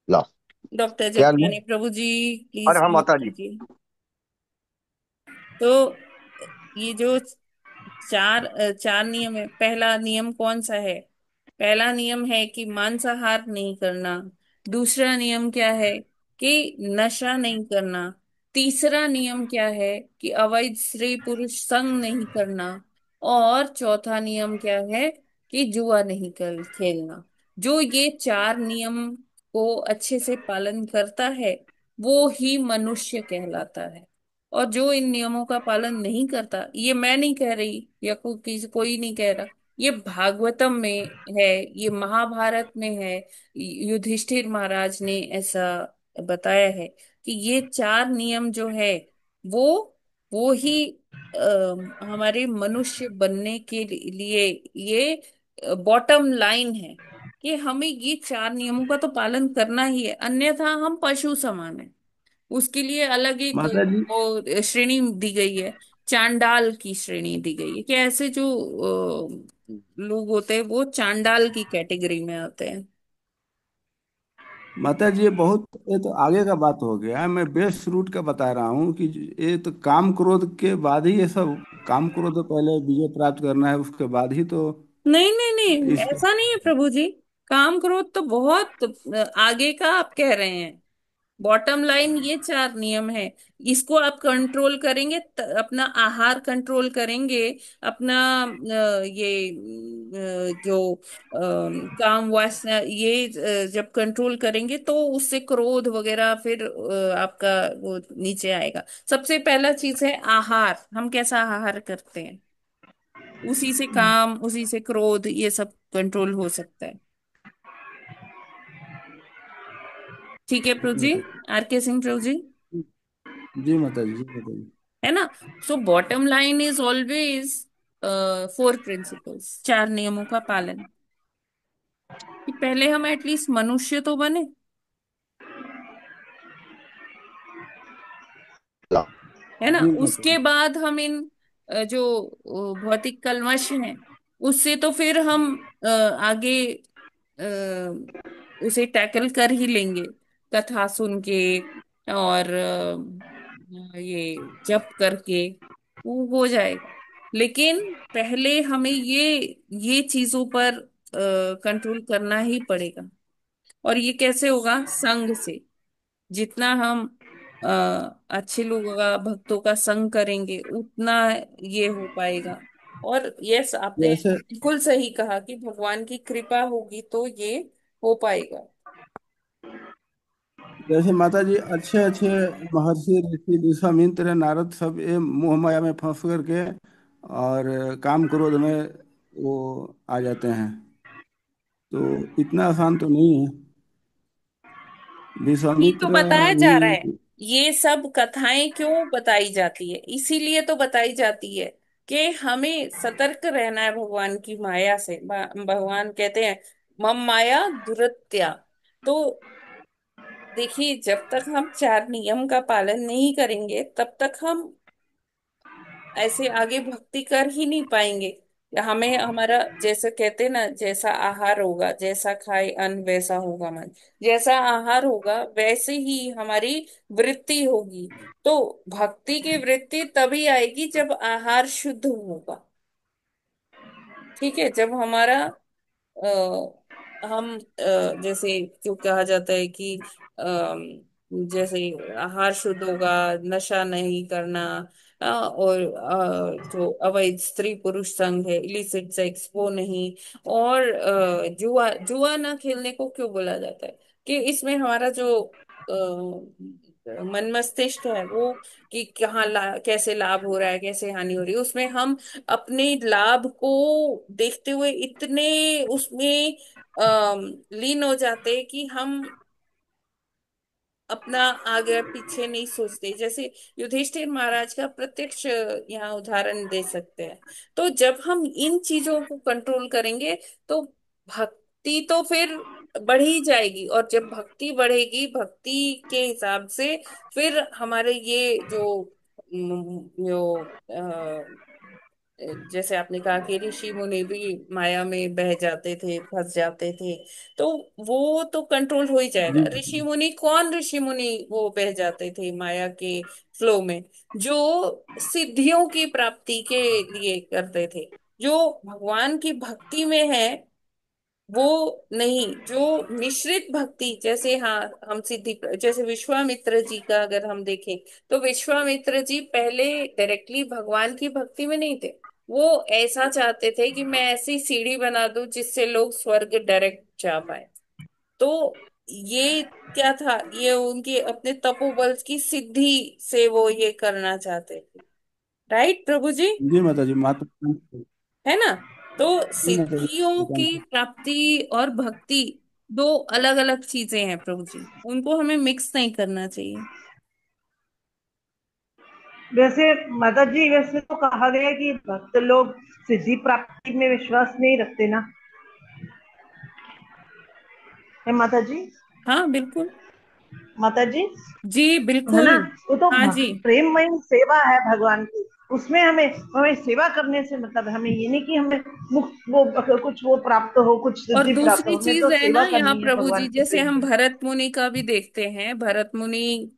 Speaker 3: ला।
Speaker 2: डॉक्टर
Speaker 3: क्या लूं?
Speaker 2: जगदानी प्रभु जी,
Speaker 3: अरे
Speaker 2: प्लीज
Speaker 3: हाँ
Speaker 2: म्यूट
Speaker 3: माता जी।
Speaker 2: कीजिए। तो ये जो चार नियम है, पहला नियम कौन सा है? पहला नियम है कि मांसाहार नहीं करना। दूसरा नियम क्या है? कि नशा नहीं करना। तीसरा नियम क्या है? कि अवैध स्त्री पुरुष संग नहीं करना। और चौथा नियम क्या है? कि जुआ नहीं कर खेलना। जो ये चार नियम को अच्छे से पालन करता है, वो ही मनुष्य कहलाता है। और जो इन नियमों का पालन नहीं करता, ये मैं नहीं कह रही या कोई नहीं कह रहा, ये भागवतम में है, ये महाभारत में है। युधिष्ठिर महाराज ने ऐसा बताया है कि ये चार नियम जो है, वो वो ही हमारे मनुष्य बनने के लिए ये बॉटम लाइन है कि हमें ये चार नियमों का तो पालन करना ही है, अन्यथा हम पशु समान है। उसके लिए अलग एक
Speaker 16: माता जी,
Speaker 2: वो श्रेणी दी गई है, चांडाल की श्रेणी दी गई है, कि ऐसे जो लोग होते हैं वो चांडाल की कैटेगरी में आते हैं।
Speaker 16: माता जी ये तो आगे का बात हो गया। मैं बेस रूट का बता रहा हूँ कि ये तो काम क्रोध के बाद ही ये सब। काम क्रोध तो पहले विजय प्राप्त करना है, उसके बाद ही तो
Speaker 2: नहीं नहीं नहीं,
Speaker 16: इस।
Speaker 2: ऐसा नहीं है प्रभु जी। काम क्रोध तो बहुत आगे का आप कह रहे हैं। बॉटम लाइन ये चार नियम है। इसको आप कंट्रोल करेंगे, अपना आहार कंट्रोल करेंगे, अपना जो काम वासना ये जब कंट्रोल करेंगे, तो उससे क्रोध वगैरह फिर आपका वो नीचे आएगा। सबसे पहला चीज है आहार। हम कैसा आहार करते हैं, उसी से काम, उसी से क्रोध, ये सब कंट्रोल हो सकता है। ठीक है प्रभु जी। आर के सिंह प्रभु जी,
Speaker 16: जी माता जी, जी माता जी।
Speaker 2: है ना? So bottom line is always four principles, चार नियमों का पालन। कि पहले हम एटलीस्ट मनुष्य तो बने,
Speaker 3: ला।
Speaker 2: है ना?
Speaker 16: जी माता
Speaker 2: उसके
Speaker 16: जी।
Speaker 2: बाद हम इन जो भौतिक कलमश हैं, उससे तो फिर हम आगे उसे टैकल कर ही लेंगे, कथा सुन के और ये जप करके वो हो जाएगा। लेकिन पहले हमें ये चीजों पर कंट्रोल करना ही पड़ेगा। और ये कैसे होगा? संग से। जितना हम अ, अच्छे लोगों का, भक्तों का संग करेंगे, उतना ये हो पाएगा। और यस, आपने
Speaker 16: जैसे
Speaker 2: बिल्कुल सही कहा कि भगवान की कृपा होगी तो ये हो पाएगा।
Speaker 16: जैसे माता जी, अच्छे अच्छे महर्षि ऋषि विश्वामित्र नारद सब ये मोह माया में फंस करके और काम क्रोध में वो आ जाते हैं। तो इतना आसान तो नहीं है।
Speaker 2: ही तो
Speaker 16: विश्वामित्र
Speaker 2: बताया जा रहा है।
Speaker 16: भी।
Speaker 2: ये सब कथाएं क्यों बताई जाती है? इसीलिए तो बताई जाती है कि हमें सतर्क रहना है भगवान की माया से। भगवान कहते हैं मम माया दुरत्या। तो देखिए, जब तक हम चार नियम का पालन नहीं करेंगे तब तक हम ऐसे आगे भक्ति कर ही नहीं पाएंगे। हमें हमारा, जैसे कहते हैं ना, जैसा आहार होगा, जैसा खाए अन्न वैसा होगा मन। जैसा आहार होगा वैसे ही हमारी वृत्ति होगी। तो भक्ति की वृत्ति तभी आएगी जब आहार शुद्ध होगा। ठीक है, जब हमारा हम जैसे जो कहा जाता है कि जैसे आहार शुद्ध होगा, नशा नहीं करना, और जो अवैध स्त्री पुरुष संग है, इलिसिट सेक्स वो नहीं, और जुआ जुआ ना खेलने को क्यों बोला जाता है? कि इसमें हमारा जो मन मस्तिष्क है वो, कि कहाँ कैसे लाभ हो रहा है, कैसे हानि हो रही है, उसमें हम अपने लाभ को देखते हुए इतने उसमें लीन हो जाते हैं कि हम अपना आगे पीछे नहीं सोचते। जैसे युधिष्ठिर महाराज का प्रत्यक्ष यहाँ उदाहरण दे सकते हैं। तो जब हम इन चीजों को कंट्रोल करेंगे तो भक्ति तो फिर बढ़ ही जाएगी। और जब भक्ति बढ़ेगी, भक्ति के हिसाब से फिर हमारे ये जो जैसे आपने कहा कि ऋषि मुनि भी माया में बह जाते थे, फंस जाते थे, तो वो तो कंट्रोल हो ही जाएगा।
Speaker 16: जी
Speaker 2: ऋषि मुनि, कौन ऋषि मुनि वो बह जाते थे माया के फ्लो में? जो सिद्धियों की प्राप्ति के लिए करते थे, जो भगवान की भक्ति में है वो नहीं। जो मिश्रित भक्ति, जैसे हाँ, हम सिद्धि, जैसे विश्वामित्र जी का अगर हम देखें, तो विश्वामित्र जी पहले डायरेक्टली भगवान की भक्ति में नहीं थे। वो ऐसा चाहते थे कि मैं ऐसी सीढ़ी बना दूं जिससे लोग स्वर्ग डायरेक्ट जा पाए। तो ये क्या था? ये उनके अपने तपोबल की सिद्धि से वो ये करना चाहते थे। राइट प्रभु जी?
Speaker 16: जी माता जी, माता
Speaker 2: है ना? तो
Speaker 16: जी माता जी।
Speaker 2: सिद्धियों की प्राप्ति और भक्ति दो अलग अलग चीजें हैं प्रभु जी। उनको हमें मिक्स नहीं करना चाहिए।
Speaker 13: वैसे माता जी, वैसे तो कहा गया है कि भक्त लोग सिद्धि प्राप्ति में विश्वास नहीं रखते ना, है माता जी?
Speaker 2: हाँ बिल्कुल।
Speaker 13: माता जी,
Speaker 2: जी
Speaker 13: है
Speaker 2: बिल्कुल।
Speaker 13: ना? वो तो
Speaker 2: हाँ जी।
Speaker 13: प्रेममय सेवा है भगवान की। उसमें हमें हमें सेवा करने से मतलब है, हमें ये नहीं कि हमें मुक्त वो कुछ वो प्राप्त हो, कुछ
Speaker 2: और
Speaker 13: सिद्धि प्राप्त
Speaker 2: दूसरी
Speaker 13: हो, हमें
Speaker 2: चीज
Speaker 13: तो
Speaker 2: है ना
Speaker 13: सेवा
Speaker 2: यहाँ
Speaker 13: करनी है
Speaker 2: प्रभु जी,
Speaker 13: भगवान की
Speaker 2: जैसे
Speaker 13: प्रेम
Speaker 2: हम
Speaker 13: से।
Speaker 2: भरत मुनि का भी देखते हैं। भरत मुनि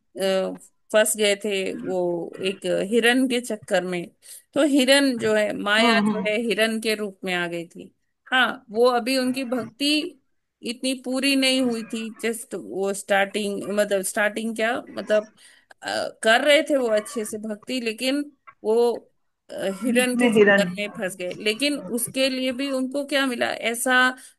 Speaker 2: फंस गए थे वो एक हिरन के चक्कर में। तो हिरन जो है, माया जो
Speaker 13: हम्म।
Speaker 2: है, हिरन के रूप में आ गई थी। हाँ, वो अभी उनकी भक्ति इतनी पूरी नहीं हुई थी। जस्ट वो स्टार्टिंग, मतलब स्टार्टिंग क्या मतलब, कर रहे थे वो अच्छे से भक्ति, लेकिन वो हिरन
Speaker 13: बीच में
Speaker 2: के
Speaker 13: हिरन
Speaker 2: चक्कर में फंस गए। लेकिन उसके लिए भी उनको क्या मिला ऐसा?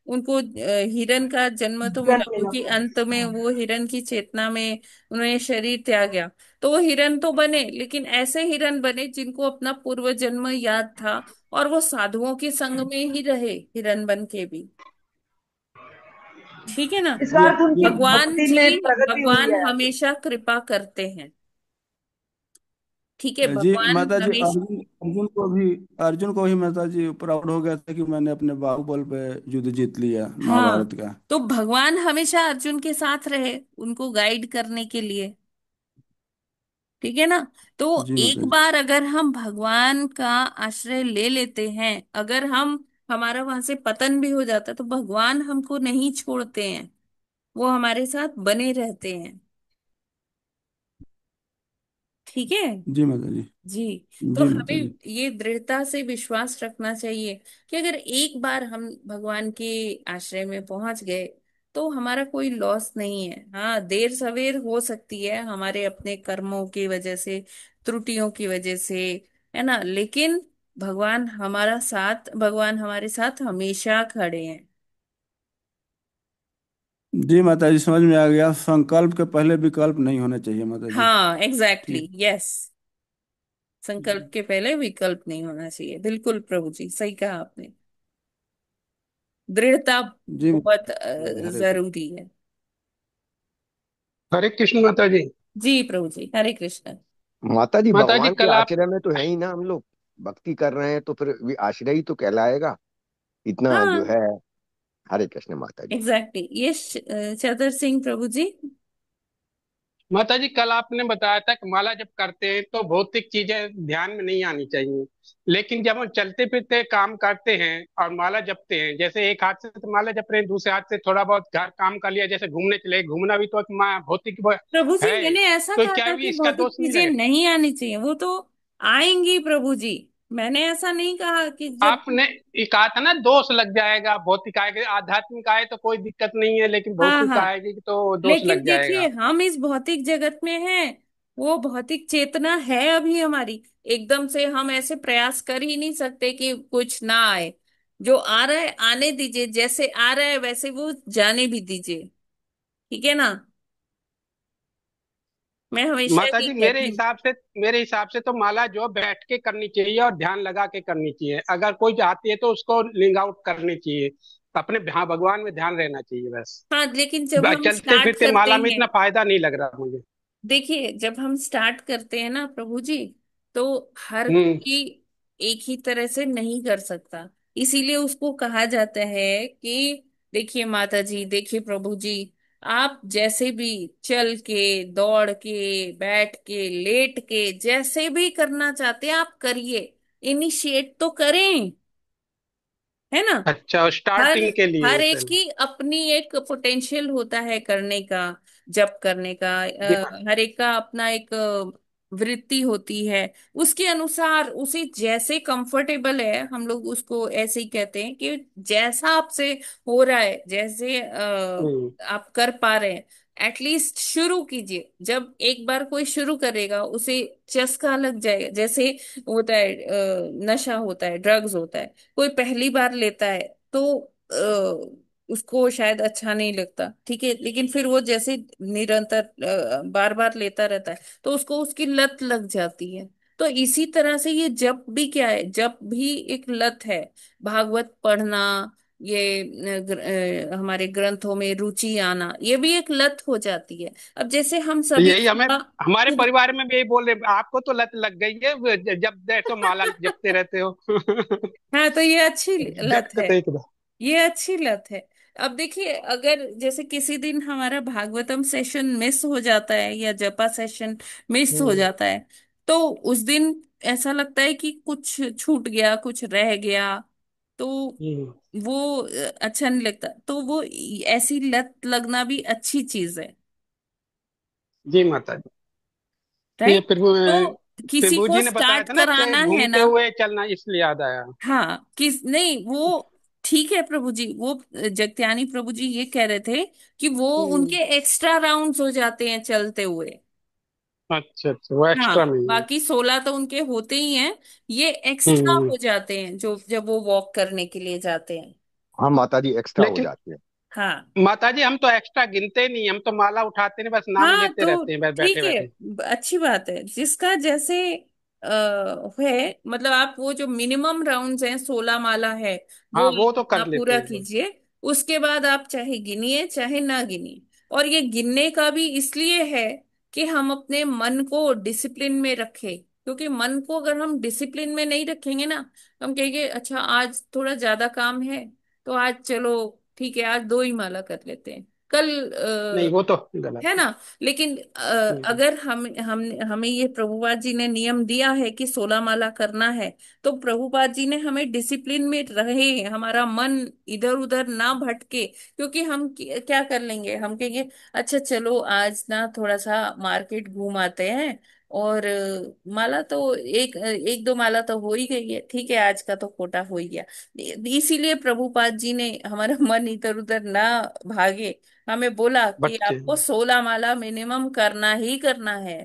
Speaker 2: उनको हिरन का जन्म तो
Speaker 13: जन
Speaker 2: मिला,
Speaker 13: मिला।
Speaker 2: क्योंकि अंत में वो हिरन की चेतना में उन्होंने शरीर त्याग गया। तो वो हिरन तो बने, लेकिन ऐसे हिरन बने जिनको अपना पूर्व जन्म याद था, और वो साधुओं के संग में ही रहे हिरन बन के भी। ठीक है ना?
Speaker 13: इस
Speaker 16: जी
Speaker 13: बार तो उनकी
Speaker 2: भगवान
Speaker 13: भक्ति
Speaker 2: जी,
Speaker 13: में प्रगति हुई
Speaker 2: भगवान
Speaker 13: है।
Speaker 2: हमेशा कृपा करते हैं। ठीक है,
Speaker 16: जी
Speaker 2: भगवान
Speaker 16: माता जी,
Speaker 2: हमेशा।
Speaker 16: अर्जुन को भी माता जी प्राउड हो गया था कि मैंने अपने बाहुबल पे युद्ध जीत लिया
Speaker 2: हाँ,
Speaker 16: महाभारत का।
Speaker 2: तो भगवान हमेशा अर्जुन के साथ रहे उनको गाइड करने के लिए। ठीक है ना? तो
Speaker 16: जी
Speaker 2: एक
Speaker 16: माता जी।
Speaker 2: बार अगर हम भगवान का आश्रय ले लेते हैं, अगर हम, हमारा वहां से पतन भी हो जाता है, तो भगवान हमको नहीं छोड़ते हैं। वो हमारे साथ बने रहते हैं। ठीक है
Speaker 16: जी माता जी।
Speaker 2: जी। तो
Speaker 16: जी माता
Speaker 2: हमें
Speaker 16: जी।
Speaker 2: ये दृढ़ता से विश्वास रखना चाहिए कि अगर एक बार हम भगवान के आश्रय में पहुंच गए तो हमारा कोई लॉस नहीं है। हाँ, देर सवेर हो सकती है हमारे अपने कर्मों की वजह से, त्रुटियों की वजह से, है ना, लेकिन भगवान हमारे साथ हमेशा खड़े हैं।
Speaker 16: जी माता जी, समझ में आ गया। संकल्प के पहले विकल्प नहीं होने चाहिए माता जी।
Speaker 2: हाँ एग्जैक्टली,
Speaker 16: ठीक।
Speaker 2: यस। संकल्प के पहले विकल्प नहीं होना चाहिए। बिल्कुल प्रभु जी, सही कहा आपने। दृढ़ता
Speaker 16: जी
Speaker 2: बहुत
Speaker 16: हरे कृष्ण।
Speaker 2: जरूरी है।
Speaker 19: हरे कृष्ण माता जी।
Speaker 2: जी प्रभु जी, हरे कृष्ण।
Speaker 3: माता जी
Speaker 19: माता जी
Speaker 3: भगवान के
Speaker 19: कल आप।
Speaker 3: आश्रय में तो है ही ना हम लोग। भक्ति कर रहे हैं तो फिर भी आश्रय ही तो कहलाएगा इतना जो
Speaker 2: हाँ
Speaker 3: है। हरे कृष्ण माता जी।
Speaker 2: एग्जैक्टली, ये चतर सिंह प्रभु जी।
Speaker 19: माता जी कल आपने बताया था कि माला जब करते हैं तो भौतिक चीजें ध्यान में नहीं आनी चाहिए, लेकिन जब हम चलते फिरते काम करते हैं और माला जपते हैं, जैसे एक हाथ से तो माला जप रहे हैं, दूसरे हाथ से थोड़ा बहुत घर काम कर लिया, जैसे घूमने चले, घूमना भी तो एक भौतिक
Speaker 2: प्रभु जी
Speaker 19: है।
Speaker 2: मैंने ऐसा
Speaker 19: तो
Speaker 2: कहा
Speaker 19: क्या
Speaker 2: था
Speaker 19: भी
Speaker 2: कि
Speaker 19: इसका
Speaker 2: भौतिक
Speaker 19: दोष नहीं
Speaker 2: चीजें
Speaker 19: लगेगा?
Speaker 2: नहीं आनी चाहिए, वो तो आएंगी प्रभु जी। मैंने ऐसा नहीं कहा कि जब।
Speaker 19: आपने ये कहा था ना दोष लग जाएगा, भौतिक आएगा, आध्यात्मिक आए तो कोई दिक्कत नहीं है, लेकिन
Speaker 2: हाँ
Speaker 19: भौतिक
Speaker 2: हाँ,
Speaker 19: आएगी तो दोष
Speaker 2: लेकिन
Speaker 19: लग
Speaker 2: देखिए
Speaker 19: जाएगा।
Speaker 2: हम इस भौतिक जगत में हैं, वो भौतिक चेतना है अभी हमारी। एकदम से हम ऐसे प्रयास कर ही नहीं सकते कि कुछ ना आए। जो आ रहा है आने दीजिए, जैसे आ रहा है वैसे वो जाने भी दीजिए। ठीक है ना। मैं हमेशा
Speaker 19: माता
Speaker 2: ये
Speaker 19: जी
Speaker 2: कहती हूँ।
Speaker 19: मेरे हिसाब से तो माला जो बैठ के करनी चाहिए और ध्यान लगा के करनी चाहिए। अगर कोई चाहती है तो उसको लिंग आउट करनी चाहिए, अपने हाँ भगवान में ध्यान रहना चाहिए बस।
Speaker 2: हाँ लेकिन जब हम
Speaker 19: चलते
Speaker 2: स्टार्ट
Speaker 19: फिरते
Speaker 2: करते
Speaker 19: माला में
Speaker 2: हैं,
Speaker 19: इतना फायदा नहीं लग रहा मुझे।
Speaker 2: देखिए जब हम स्टार्ट करते हैं ना प्रभु जी, तो हर
Speaker 19: हम्म।
Speaker 2: कोई एक ही तरह से नहीं कर सकता। इसीलिए उसको कहा जाता है कि देखिए माता जी, देखिए प्रभु जी, आप जैसे भी चल के, दौड़ के, बैठ के, लेट के, जैसे भी करना चाहते हैं आप करिए। इनिशिएट तो करें, है ना।
Speaker 19: अच्छा,
Speaker 2: हर
Speaker 19: स्टार्टिंग के
Speaker 2: हर
Speaker 19: लिए
Speaker 2: एक
Speaker 19: पहले।
Speaker 2: की अपनी एक पोटेंशियल होता है करने का, जप करने का।
Speaker 19: जी।
Speaker 2: हर एक का अपना एक वृत्ति होती है। उसके अनुसार उसे जैसे कंफर्टेबल है, हम लोग उसको ऐसे ही कहते हैं कि जैसा आपसे हो रहा है, जैसे
Speaker 19: हम्म।
Speaker 2: आप कर पा रहे हैं, एटलीस्ट शुरू कीजिए। जब एक बार कोई शुरू करेगा उसे चस्का लग जाएगा, जैसे होता है नशा होता है, ड्रग्स होता है। कोई पहली बार लेता है तो उसको शायद अच्छा नहीं लगता, ठीक है, लेकिन फिर वो जैसे निरंतर बार बार लेता रहता है तो उसको उसकी लत लग जाती है। तो इसी तरह से ये जप भी क्या है, जप भी एक लत है। भागवत पढ़ना, ये हमारे ग्रंथों में रुचि आना, ये भी एक लत हो जाती है। अब जैसे हम
Speaker 19: तो
Speaker 2: सभी
Speaker 19: यही हमें,
Speaker 2: सुबह
Speaker 19: हमारे
Speaker 2: सुबह।
Speaker 19: परिवार में भी यही बोल रहे, आपको तो लत लग गई है, जब देखो माला जपते रहते हो।
Speaker 2: हाँ तो ये अच्छी लत है,
Speaker 19: दिक्कत है एकदम।
Speaker 2: ये अच्छी लत है। अब देखिए अगर जैसे किसी दिन हमारा भागवतम सेशन मिस हो जाता है या जपा सेशन मिस हो
Speaker 19: हम्म।
Speaker 2: जाता है, तो उस दिन ऐसा लगता है कि कुछ छूट गया, कुछ रह गया। तो
Speaker 19: हम्म।
Speaker 2: वो अच्छा नहीं लगता। तो वो ऐसी लत लगना भी अच्छी चीज है,
Speaker 19: जी माता जी। ये
Speaker 2: राइट। तो किसी
Speaker 19: प्रभु
Speaker 2: को
Speaker 19: जी ने बताया
Speaker 2: स्टार्ट
Speaker 19: था ना कि
Speaker 2: कराना है
Speaker 19: घूमते
Speaker 2: ना।
Speaker 19: हुए चलना, इसलिए याद आया।
Speaker 2: हाँ किस नहीं वो ठीक है प्रभु जी, वो जगत्यानी प्रभु जी ये कह रहे थे कि वो
Speaker 19: हम्म।
Speaker 2: उनके एक्स्ट्रा राउंड्स हो जाते हैं चलते हुए।
Speaker 19: अच्छा अच्छा, वो एक्स्ट्रा
Speaker 2: हाँ
Speaker 19: में ही है।
Speaker 2: बाकी 16 तो उनके होते ही हैं, ये एक्स्ट्रा
Speaker 19: हम्म।
Speaker 2: हो जाते हैं जो जब वो वॉक करने के लिए जाते हैं।
Speaker 3: हाँ माता जी एक्स्ट्रा हो
Speaker 19: लेकिन
Speaker 3: जाती है।
Speaker 2: हाँ
Speaker 19: माता जी हम तो एक्स्ट्रा गिनते नहीं, हम तो माला उठाते नहीं, बस नाम
Speaker 2: हाँ
Speaker 19: लेते
Speaker 2: तो
Speaker 19: रहते हैं बस बैठे
Speaker 2: ठीक है,
Speaker 19: बैठे।
Speaker 2: अच्छी बात है जिसका जैसे है। मतलब आप वो जो मिनिमम राउंड्स हैं, 16 माला है, वो
Speaker 19: हाँ
Speaker 2: आप
Speaker 19: वो तो
Speaker 2: अपना
Speaker 19: कर लेते
Speaker 2: पूरा
Speaker 19: हैं।
Speaker 2: कीजिए। उसके बाद आप चाहे गिनिए चाहे ना गिनिए। और ये गिनने का भी इसलिए है कि हम अपने मन को डिसिप्लिन में रखें, क्योंकि मन को अगर हम डिसिप्लिन में नहीं रखेंगे ना, हम कहेंगे अच्छा आज थोड़ा ज्यादा काम है, तो आज चलो ठीक है, आज 2 ही माला कर लेते हैं, कल
Speaker 19: नहीं वो तो गलत
Speaker 2: है
Speaker 19: है।
Speaker 2: ना। लेकिन
Speaker 19: हम्म।
Speaker 2: अगर हम हमें ये प्रभुपाद जी ने नियम दिया है कि 16 माला करना है, तो प्रभुपाद जी ने हमें डिसिप्लिन में रहे, हमारा मन इधर उधर ना भटके। क्योंकि हम क्या कर लेंगे, हम कहेंगे अच्छा चलो आज ना थोड़ा सा मार्केट घूम आते हैं, और माला तो एक एक दो माला तो हो ही गई है, ठीक है आज का तो कोटा हो ही गया। इसीलिए प्रभुपाद जी ने हमारा मन इधर उधर ना भागे, हमें बोला कि
Speaker 19: बच्चे।
Speaker 2: आपको 16 माला मिनिमम करना ही करना है।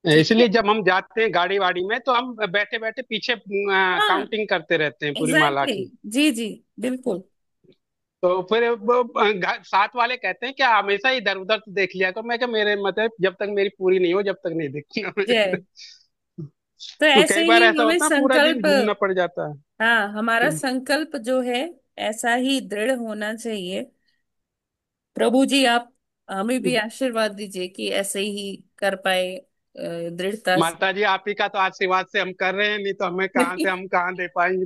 Speaker 2: ठीक है।
Speaker 19: इसलिए जब हम जाते हैं गाड़ी वाड़ी में तो हम बैठे बैठे पीछे
Speaker 2: हाँ
Speaker 19: काउंटिंग करते रहते हैं पूरी माला
Speaker 2: एग्जैक्टली,
Speaker 19: की।
Speaker 2: जी जी बिल्कुल।
Speaker 19: तो फिर साथ वाले कहते हैं कि हमेशा इधर उधर तो देख लिया करो, मैं क्या, मेरे मतलब जब तक मेरी पूरी नहीं हो जब तक नहीं देखती
Speaker 2: जय।
Speaker 19: मैं।
Speaker 2: तो
Speaker 19: तो
Speaker 2: ऐसे
Speaker 19: कई बार
Speaker 2: ही
Speaker 19: ऐसा
Speaker 2: हमें
Speaker 19: होता है पूरा दिन
Speaker 2: संकल्प,
Speaker 19: घूमना पड़ जाता है।
Speaker 2: हाँ हमारा
Speaker 19: हम्म।
Speaker 2: संकल्प जो है ऐसा ही दृढ़ होना चाहिए। प्रभु जी आप हमें भी आशीर्वाद दीजिए कि ऐसे ही कर पाए दृढ़ता से।
Speaker 19: माता जी आप ही का तो आशीर्वाद से हम कर रहे हैं, नहीं तो हमें कहाँ
Speaker 2: नहीं
Speaker 19: से, हम कहाँ दे पाएंगे।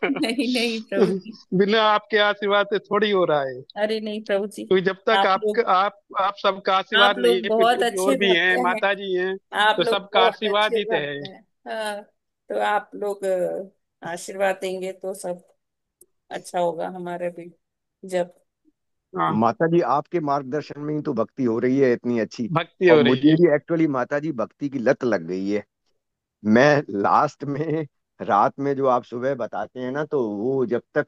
Speaker 2: नहीं नहीं प्रभु जी।
Speaker 19: बिना आपके आशीर्वाद से थोड़ी हो रहा है,
Speaker 2: अरे नहीं प्रभु जी।
Speaker 19: क्योंकि जब तक
Speaker 2: आप लोग
Speaker 19: आप सबका
Speaker 2: आप
Speaker 19: आशीर्वाद नहीं
Speaker 2: लोग
Speaker 19: है,
Speaker 2: बहुत
Speaker 19: पीछे की
Speaker 2: अच्छे
Speaker 19: और भी
Speaker 2: भक्त
Speaker 19: हैं,
Speaker 2: हैं।
Speaker 19: माता जी हैं,
Speaker 2: आप
Speaker 19: तो
Speaker 2: लोग
Speaker 19: सबका
Speaker 2: बहुत
Speaker 19: आशीर्वाद
Speaker 2: अच्छे
Speaker 19: ही तो है।
Speaker 2: भक्त हैं। हाँ, तो आप लोग आशीर्वाद देंगे तो सब अच्छा होगा हमारे भी। जब
Speaker 19: हाँ,
Speaker 3: माता जी आपके मार्गदर्शन में ही तो भक्ति हो रही है इतनी अच्छी।
Speaker 19: भक्ति
Speaker 3: और
Speaker 19: हो रही
Speaker 3: मुझे
Speaker 19: है।
Speaker 3: भी एक्चुअली माता जी भक्ति की लत लग गई है। मैं लास्ट में रात में जो आप सुबह बताते हैं ना, तो वो जब तक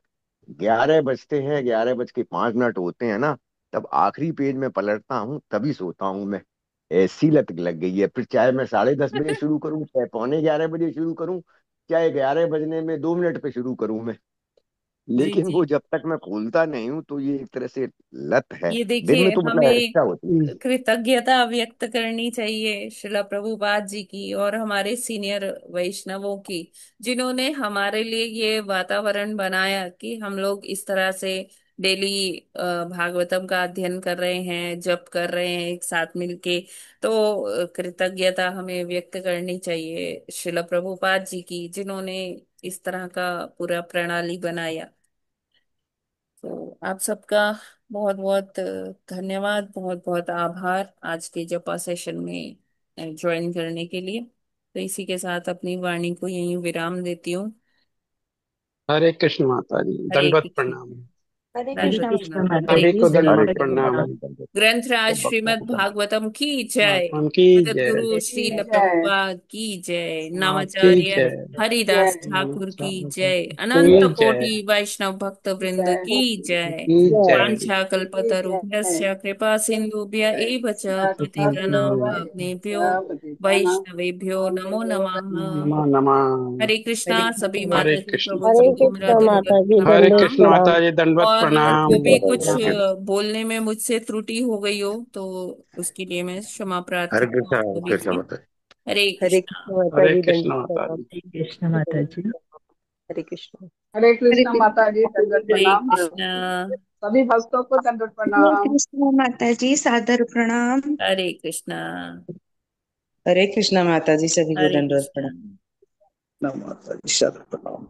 Speaker 3: 11 बजते हैं, 11:05 होते हैं ना, तब आखिरी पेज में पलटता हूँ, तभी सोता हूँ मैं। ऐसी लत लग गई है। फिर चाहे मैं 10:30 बजे शुरू करूँ, चाहे 11:45 शुरू करूँ, चाहे 11 बजने में 2 मिनट पे शुरू करूँ मैं,
Speaker 2: जी
Speaker 3: लेकिन
Speaker 2: जी।
Speaker 3: वो जब तक मैं खोलता नहीं हूँ तो ये एक तरह से लत है।
Speaker 2: ये
Speaker 3: दिन में
Speaker 2: देखिए
Speaker 3: तो मतलब
Speaker 2: हमें
Speaker 3: इच्छा होती है।
Speaker 2: कृतज्ञता व्यक्त करनी चाहिए श्रीला प्रभुपाद जी की और हमारे सीनियर वैष्णवों की, जिन्होंने हमारे लिए ये वातावरण बनाया कि हम लोग इस तरह से डेली भागवतम का अध्ययन कर रहे हैं, जप कर रहे हैं एक साथ मिलके। तो कृतज्ञता हमें व्यक्त करनी चाहिए श्रीला प्रभुपाद जी की, जिन्होंने इस तरह का पूरा प्रणाली बनाया। तो आप सबका बहुत बहुत धन्यवाद, बहुत बहुत आभार आज के जपा सेशन में ज्वाइन करने के लिए। तो इसी के साथ अपनी वाणी को यहीं विराम देती हूँ।
Speaker 19: हरे कृष्ण माता जी,
Speaker 2: हरे
Speaker 19: दंडवत
Speaker 2: कृष्ण।
Speaker 19: प्रणाम।
Speaker 11: हरे
Speaker 14: हरे
Speaker 11: कृष्णा
Speaker 2: दंडवत
Speaker 14: कृष्ण
Speaker 2: प्रणाम।
Speaker 14: माता
Speaker 2: हरे
Speaker 19: सभी
Speaker 14: जी,
Speaker 19: को
Speaker 2: कृष्ण।
Speaker 3: हरे
Speaker 19: दंडवत
Speaker 14: दंडवत
Speaker 3: कृष्ण
Speaker 19: प्रणाम।
Speaker 3: माता
Speaker 14: प्रणाम।
Speaker 3: जी, दंडवत
Speaker 2: ग्रंथराज
Speaker 3: सब भक्तों
Speaker 2: श्रीमद्
Speaker 3: को प्रणाम।
Speaker 2: भागवतम की जय।
Speaker 19: उनकी
Speaker 2: जगत
Speaker 19: जय।
Speaker 2: गुरु
Speaker 1: की
Speaker 2: श्रील
Speaker 1: जय।
Speaker 2: प्रभुपाद की जय।
Speaker 19: की
Speaker 2: नामाचार्य
Speaker 19: जय।
Speaker 2: हरिदास
Speaker 1: जय
Speaker 2: ठाकुर की
Speaker 19: की
Speaker 2: जय। अनंत
Speaker 19: जय।
Speaker 2: कोटि वैष्णव भक्त वृंद
Speaker 1: जय
Speaker 2: की जय।
Speaker 19: की जय।
Speaker 1: जय
Speaker 2: वाञ्छा
Speaker 1: की जय।
Speaker 2: कल्पतरुभ्यश्च कृपा सिन्धुभ्य एव च पतितानां पावनेभ्यो
Speaker 1: पतितानां
Speaker 2: वैष्णवेभ्यो नमो नमः।
Speaker 19: नमः नमः।
Speaker 2: हरे कृष्णा।
Speaker 14: हरे
Speaker 2: सभी
Speaker 14: कृष्ण
Speaker 19: हरे
Speaker 2: माता
Speaker 14: माता
Speaker 2: जी
Speaker 14: जी,
Speaker 19: कृष्ण।
Speaker 2: प्रभु
Speaker 14: हरे
Speaker 2: जी को मेरा
Speaker 14: कृष्ण
Speaker 2: दंडवत
Speaker 14: माता जी,
Speaker 19: हरे
Speaker 14: दंडवत
Speaker 2: प्रणाम।
Speaker 19: कृष्ण
Speaker 14: प्रणाम।
Speaker 19: माता जी, दंडवत
Speaker 2: और
Speaker 19: प्रणाम।
Speaker 2: जो भी
Speaker 14: दंडवत
Speaker 2: कुछ
Speaker 14: प्रणाम।
Speaker 2: बोलने में मुझसे त्रुटि हो गई हो तो उसके लिए मैं क्षमा
Speaker 3: हरे
Speaker 2: प्रार्थी हूँ
Speaker 3: कृष्ण,
Speaker 2: आप
Speaker 3: हरे
Speaker 2: सभी
Speaker 3: कृष्ण
Speaker 2: से।
Speaker 3: माता जी।
Speaker 2: हरे
Speaker 14: हरे
Speaker 2: कृष्णा।
Speaker 14: कृष्ण माता
Speaker 19: हरे
Speaker 14: जी,
Speaker 19: कृष्ण
Speaker 14: दंडवत
Speaker 19: माता
Speaker 14: प्रणाम।
Speaker 19: जी।
Speaker 14: हरे कृष्ण माता जी।
Speaker 5: हरे कृष्ण।
Speaker 1: हरे
Speaker 15: हरे
Speaker 1: कृष्ण माता जी, दंडवत
Speaker 2: हरे
Speaker 1: प्रणाम।
Speaker 2: कृष्णा।
Speaker 1: सभी भक्तों को दंडवत प्रणाम।
Speaker 15: कृष्ण माता जी, सादर प्रणाम।
Speaker 2: हरे कृष्णा।
Speaker 12: हरे कृष्णा माता जी, सभी को
Speaker 2: हरे
Speaker 12: दंडवत
Speaker 2: कृष्णा।
Speaker 12: प्रणाम। नमो माता जी, शत प्रणाम।